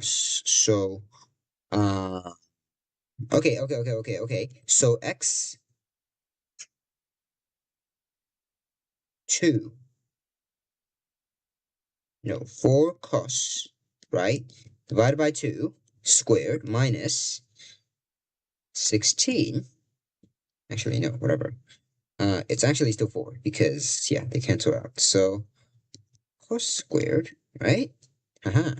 so, uh, okay. So x 2, no, 4 cos, right? Divided by 2 squared minus 16. Actually, no, whatever. It's actually still 4 because, yeah, they cancel out. So, cos squared, right? Haha.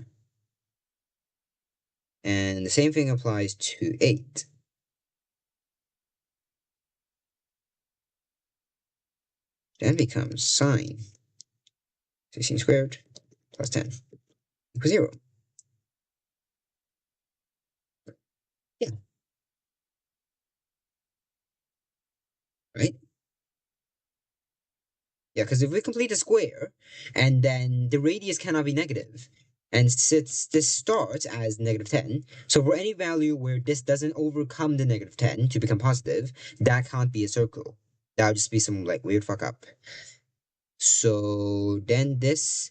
And the same thing applies to 8. Then becomes sine 16 squared plus 10 equals 0. Yeah, right? Yeah, because if we complete a square, and then the radius cannot be negative, and since this starts as negative 10, so for any value where this doesn't overcome the negative 10 to become positive, that can't be a circle. That would just be some like weird fuck up. So then this,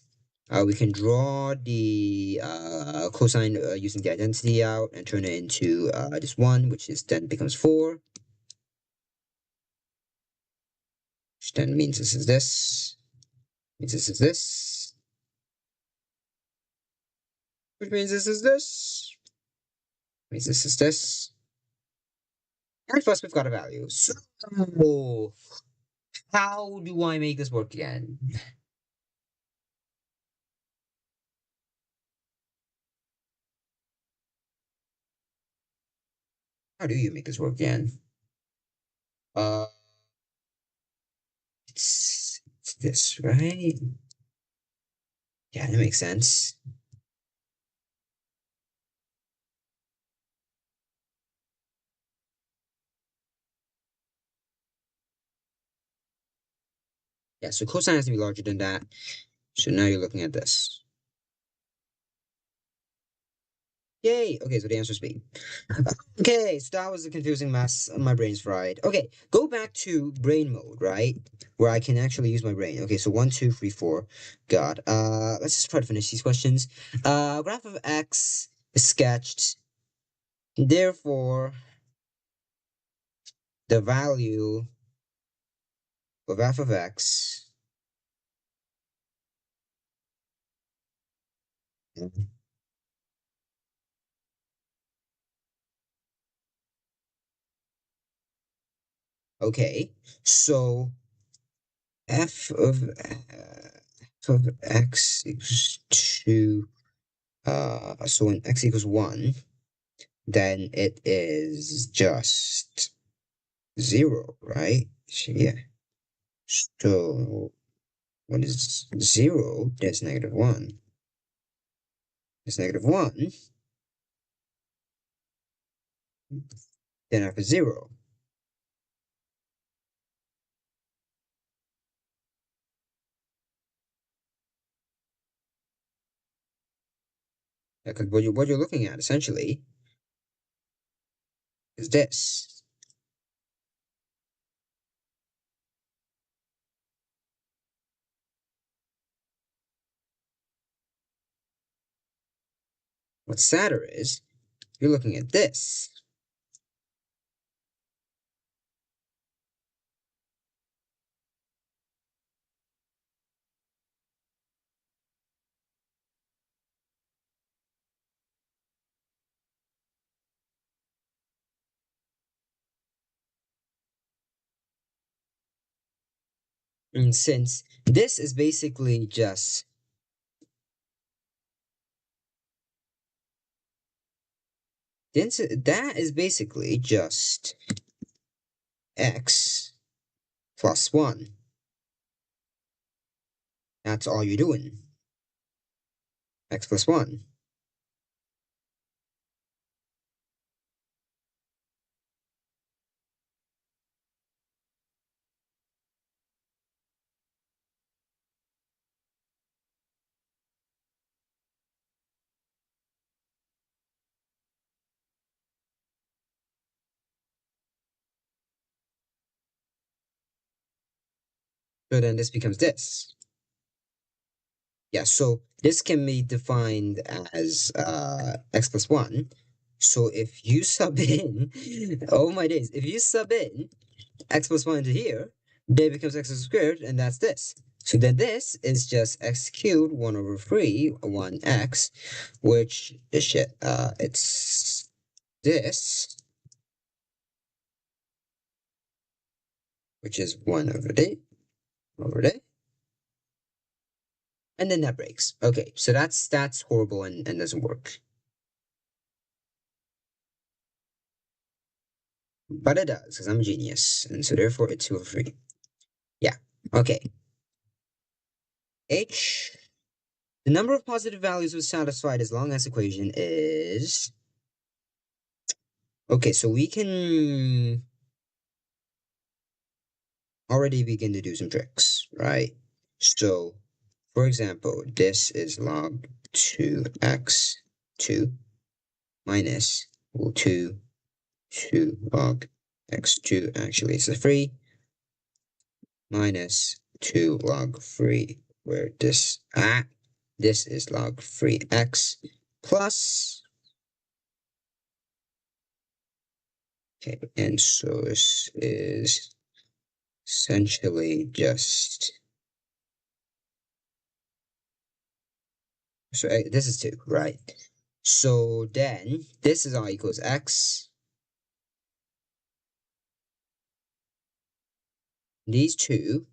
we can draw the cosine using the identity out and turn it into this 1, which is then becomes 4, which then means this is this, means this is this, which means this is this, means this is this. And first we've got a value. So how do I make this work again? How do you make this work again? Uh, it's this, right? Yeah, that makes sense. Yeah, so cosine has to be larger than that. So now you're looking at this. Yay! Okay, so the answer is B. Okay, so that was a confusing mess. My brain's fried. Okay, go back to brain mode, right? Where I can actually use my brain. Okay, so 1, 2, 3, 4. God. Let's just try to finish these questions. Graph of x is sketched. Therefore, the value of f of x. Okay, so f of x equals 2. So when x equals 1, then it is just 0, right? So, yeah. So what is 0? That's negative 1. That's negative 1. Then after 0. Because what you're looking at essentially is this. What's sadder is you're looking at this. And since this is basically just that is basically just x plus 1. That's all you're doing. X plus 1. So then this becomes this. Yeah, so this can be defined as x plus 1. So if you sub in, oh my days, if you sub in x plus 1 into here, then it becomes x squared, and that's this. So then this is just x cubed 1 over 3, 1x, which is shit. It's this, which is 1 over day. And then that breaks. Okay, so that's horrible and doesn't work. But it does, because I'm a genius, and so therefore it's 2 over 3. Yeah, okay. H, the number of positive values was satisfied as long as equation is... Okay, so we can already begin to do some tricks, right? So, for example, this is log 2x 2 minus 2 log x2, actually it's a 3, minus 2 log 3, where this is log 3x plus, okay, and so this is essentially just, so this is 2, right? So then this is all equals x. These two,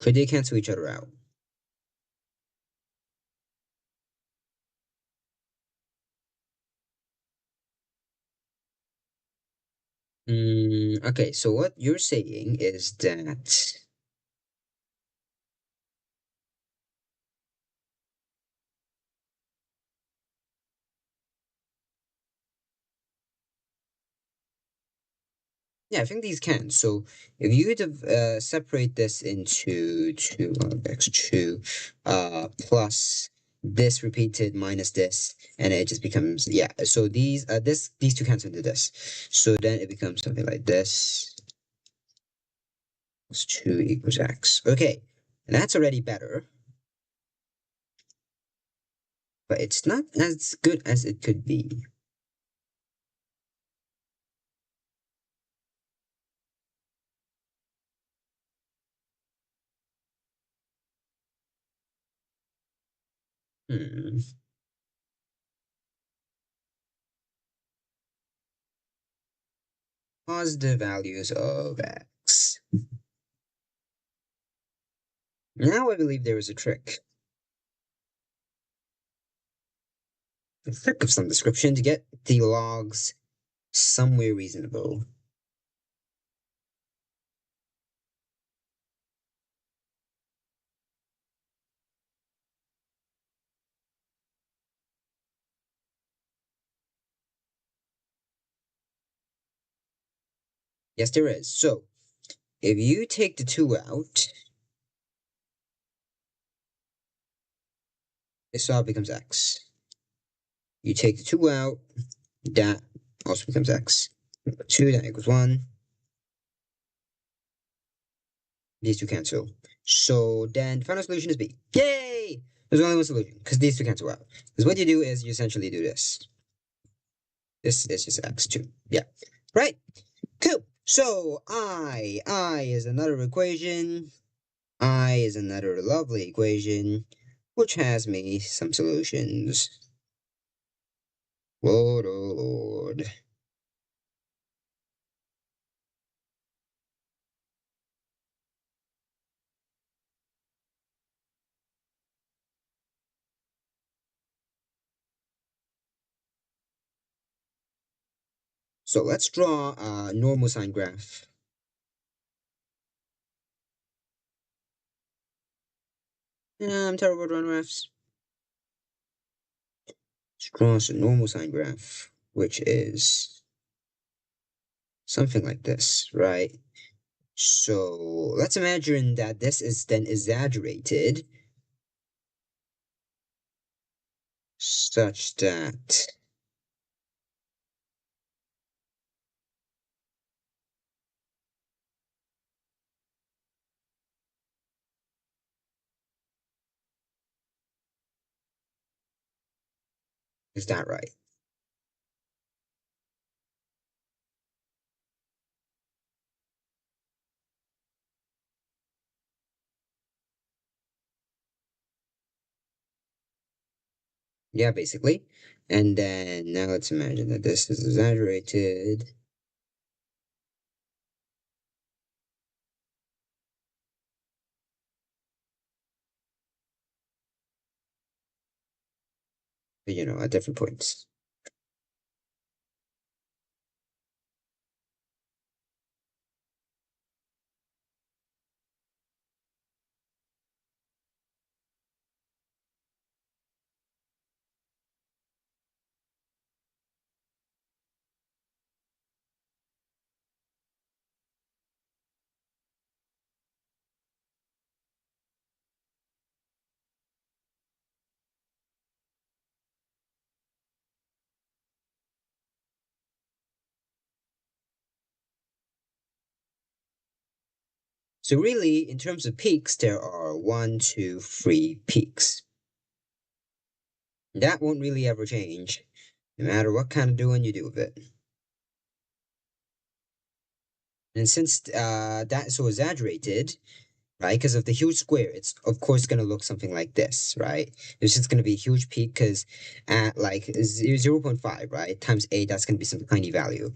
could they cancel each other out? Okay, so what you're saying is that, yeah, I think these can. So if you were to separate this into 2 log x2 plus this repeated minus this, and it just becomes, yeah, so these two cancel into this. So then it becomes something like this plus 2 equals x. Okay, and that's already better, but it's not as good as it could be. Hmm. Positive values of x. Now I believe there is a trick. A trick of some description to get the logs somewhere reasonable. Yes, there is. So, if you take the 2 out, this all becomes x. You take the 2 out, that also becomes x. 2, that equals 1. These two cancel. So then the final solution is B. Yay! There's only one solution, because these two cancel out. Because what you do is you essentially do this. This is just x2. Yeah. Right? Cool. So I is another equation. I is another lovely equation, which has me some solutions. Lord, oh Lord. So let's draw a normal sine graph. I'm terrible at drawing graphs. Let's draw us a normal sine graph, which is something like this, right? So let's imagine that this is then exaggerated such that is that right? Yeah, basically. And then now let's imagine that this is exaggerated. At different points. So really, in terms of peaks, there are one, two, three peaks. That won't really ever change, no matter what kind of doing you do with it. And since that's so exaggerated, right, because of the huge square, it's of course going to look something like this, right? It's just going to be a huge peak because at like 0.5, right, times 8, that's going to be some tiny value.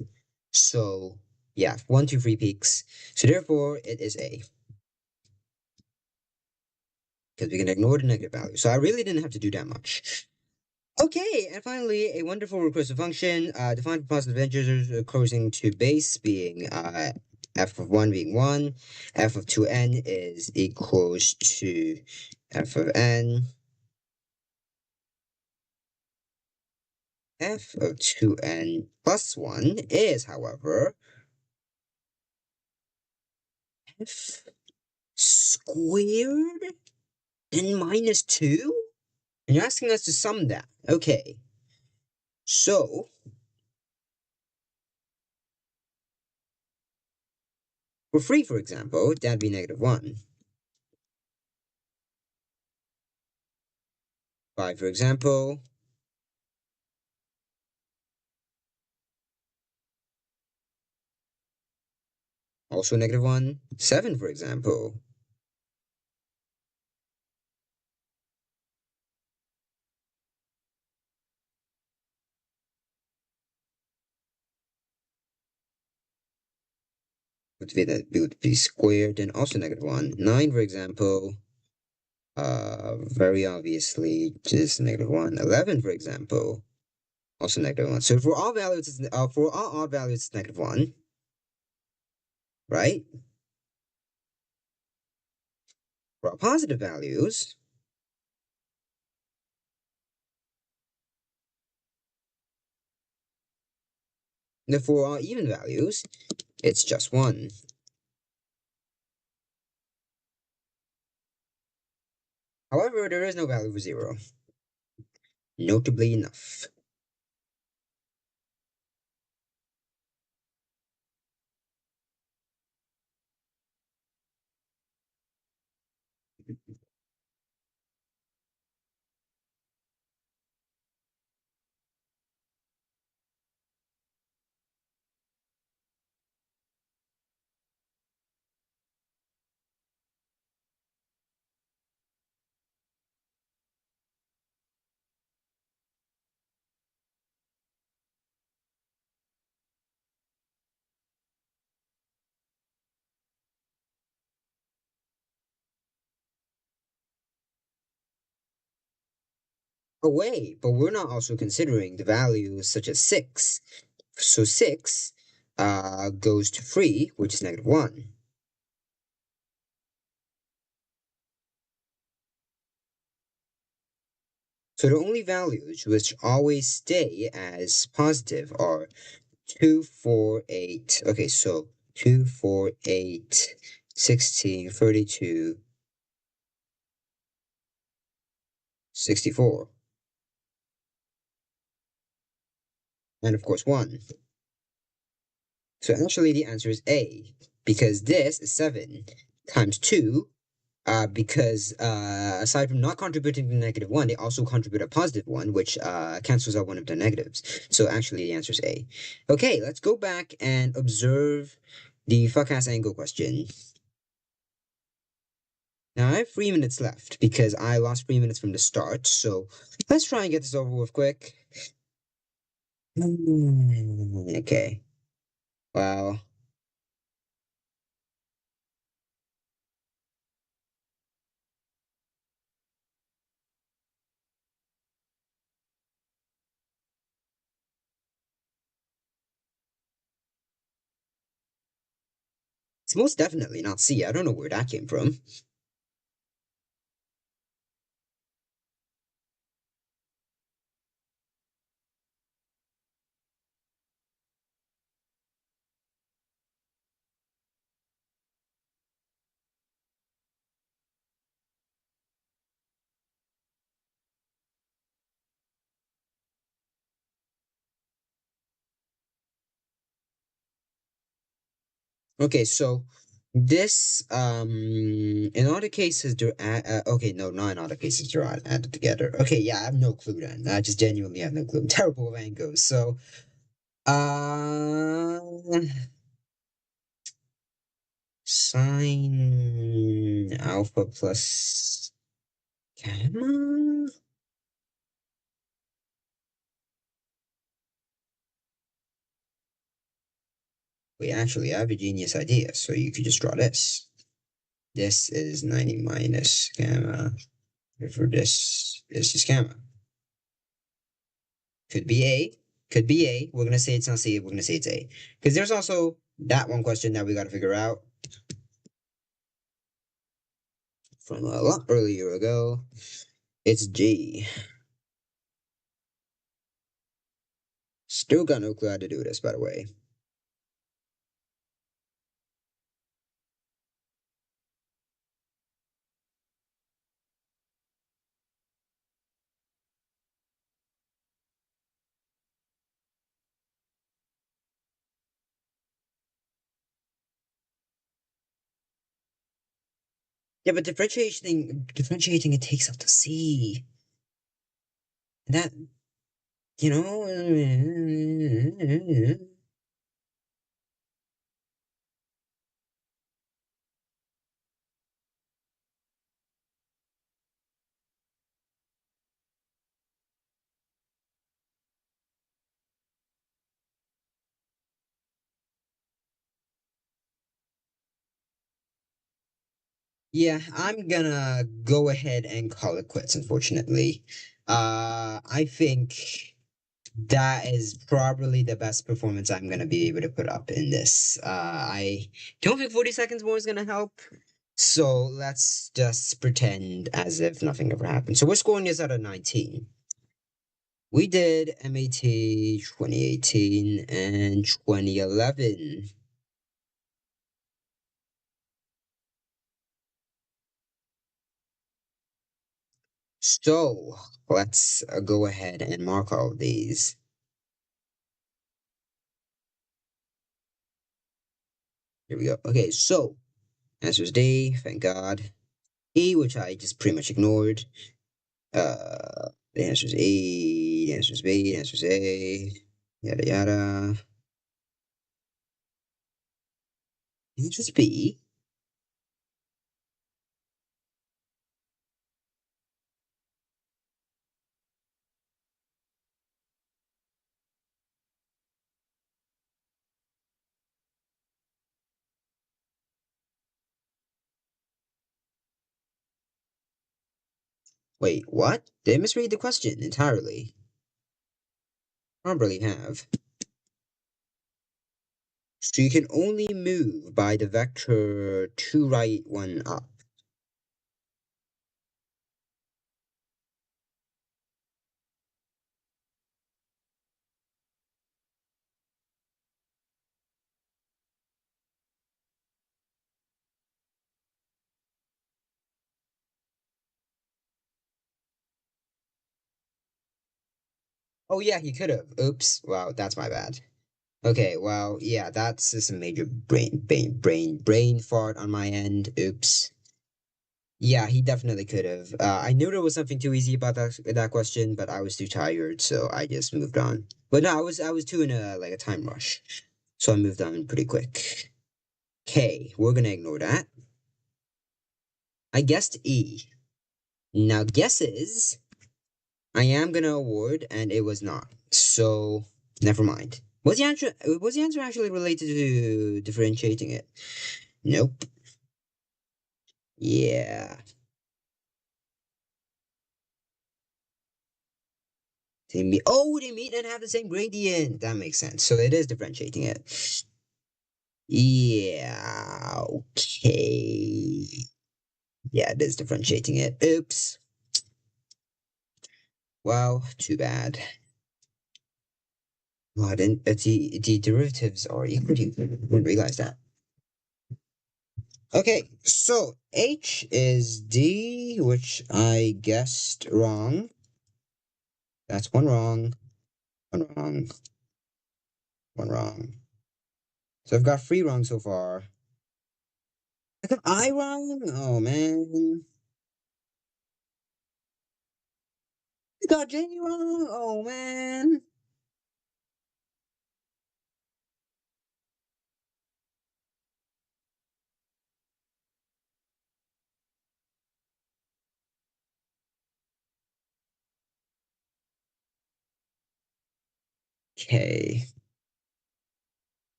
So yeah, one, two, three peaks. So therefore, it is A. Because we can ignore the negative value. So I really didn't have to do that much. Okay, and finally, a wonderful recursive function defined for positive integers closing to base being f of 1 being 1, f of 2n is equals to f of n, f of 2n plus 1 is, however, f squared and minus 2? And you're asking us to sum that. Okay, so for 3, for example, that'd be negative 1. 5, for example, also negative 1. 7, for example, would be squared and also negative 1. 9, for example, very obviously just negative 1. 11, for example, also negative 1. So for all values, for all odd values, it's negative 1, right? For all positive values, and for all even values, it's just 1. However, there is no value for 0, notably enough. Oh wait, but we're not also considering the values such as 6. So 6 goes to 3, which is -1. So the only values which always stay as positive are 2, 4, 8. Okay, so 2, 4, 8, 16, 32, 64, and of course 1. So actually the answer is A, because this is 7 times 2, because aside from not contributing to -1, they also contribute a +1, which cancels out one of the negatives. So actually the answer is A. Okay, let's go back and observe the fuck-ass angle question. Now I have 3 minutes left because I lost 3 minutes from the start, so let's try and get this over with quick. Okay. Wow. It's most definitely not C. I don't know where that came from. Okay, so this in all the cases they're okay, no, not in all the cases they're added together. Okay, yeah, I have no clue then. I just genuinely have no clue. I'm terrible with angles. So uh sine alpha plus gamma? Wait, actually, I have a genius idea. So you could just draw this. This is 90 minus gamma. For this is gamma. Could be A. Could be A. We're gonna say it's not C. We're gonna say it's A. Because there's also that one question that we gotta figure out from a lot earlier ago. It's G. Still got no clue how to do this, by the way. Yeah, but differentiating it takes out the C. That you know. Yeah, I'm gonna go ahead and call it quits, unfortunately. I think that is probably the best performance I'm gonna be able to put up in this. I don't think 40 seconds more is gonna help. So let's just pretend as if nothing ever happened. So we're scoring this out of 19. We did MAT 2018 and 2011. So let's go ahead and mark all of these. Here we go. Okay, so answer is D, thank God. E, which I just pretty much ignored. The answer is E, the answer is B, the answer is A, yada yada. The answer is B. Wait, what? Did I misread the question entirely? Probably have. So you can only move by the vector 2 right, 1 up. Oh yeah, he could have. Oops. Wow, that's my bad. Okay, well, yeah, that's just a major brain fart on my end. Oops. Yeah, he definitely could have. I knew there was something too easy about that question, but I was too tired, so I just moved on. But no, I was too in a time rush, so I moved on pretty quick. Okay, we're gonna ignore that. I guessed E. Now guesses, I am gonna award, and it was not. So never mind. Was the answer actually related to differentiating it? Nope. Yeah. They meet and have the same gradient. That makes sense. So it is differentiating it. Yeah, okay. Yeah, it is differentiating it. Oops. Well, too bad. Well, then the derivatives are equal to, didn't realize that. Okay, so H is D, which I guessed wrong. That's one wrong, one wrong, one wrong. So I've got three wrong so far. I got I wrong? Oh man. I got J wrong? Oh man. Okay.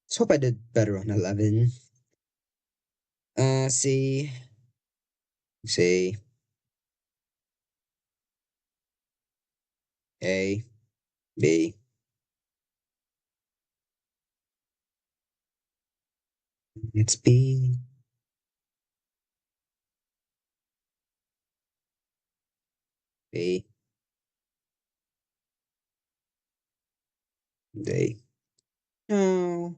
Let's hope I did better on 11. C, C, A, B. It's B, B, D. No.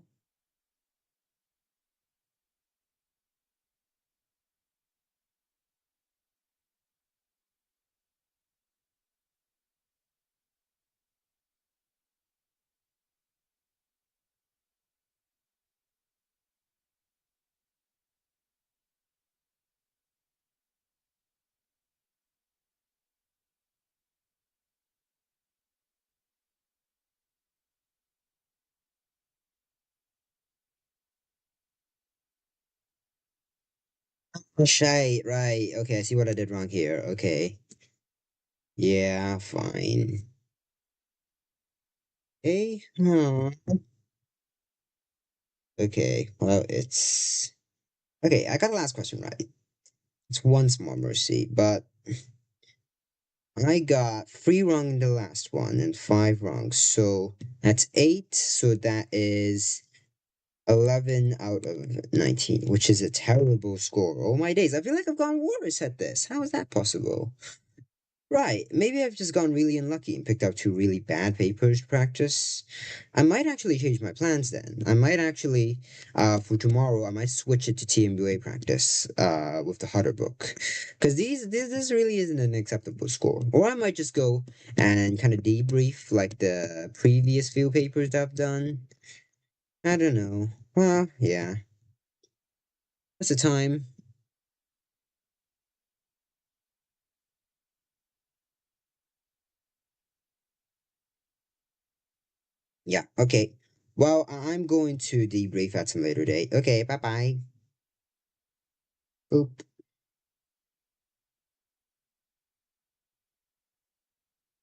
Right. Okay, I see what I did wrong here. Okay. Yeah, fine. A? Huh. Okay, well, it's. Okay, I got the last question right. It's one small mercy, but I got three wrong in the last one and five wrong. So that's eight. So that is 11 out of 19, which is a terrible score. Oh my days. I feel like I've gone worse at this. How is that possible? Right. Maybe I've just gone really unlucky and picked out two really bad papers to practice. I might actually change my plans then. I might actually, for tomorrow, I might switch it to TMUA practice, with the Hodder book. Because this really isn't an acceptable score. Or I might just go and kind of debrief like the previous few papers that I've done. I don't know. Well, yeah. What's the time? Yeah, okay. Well, I'm going to debrief at some later date. Okay, bye bye. Boop.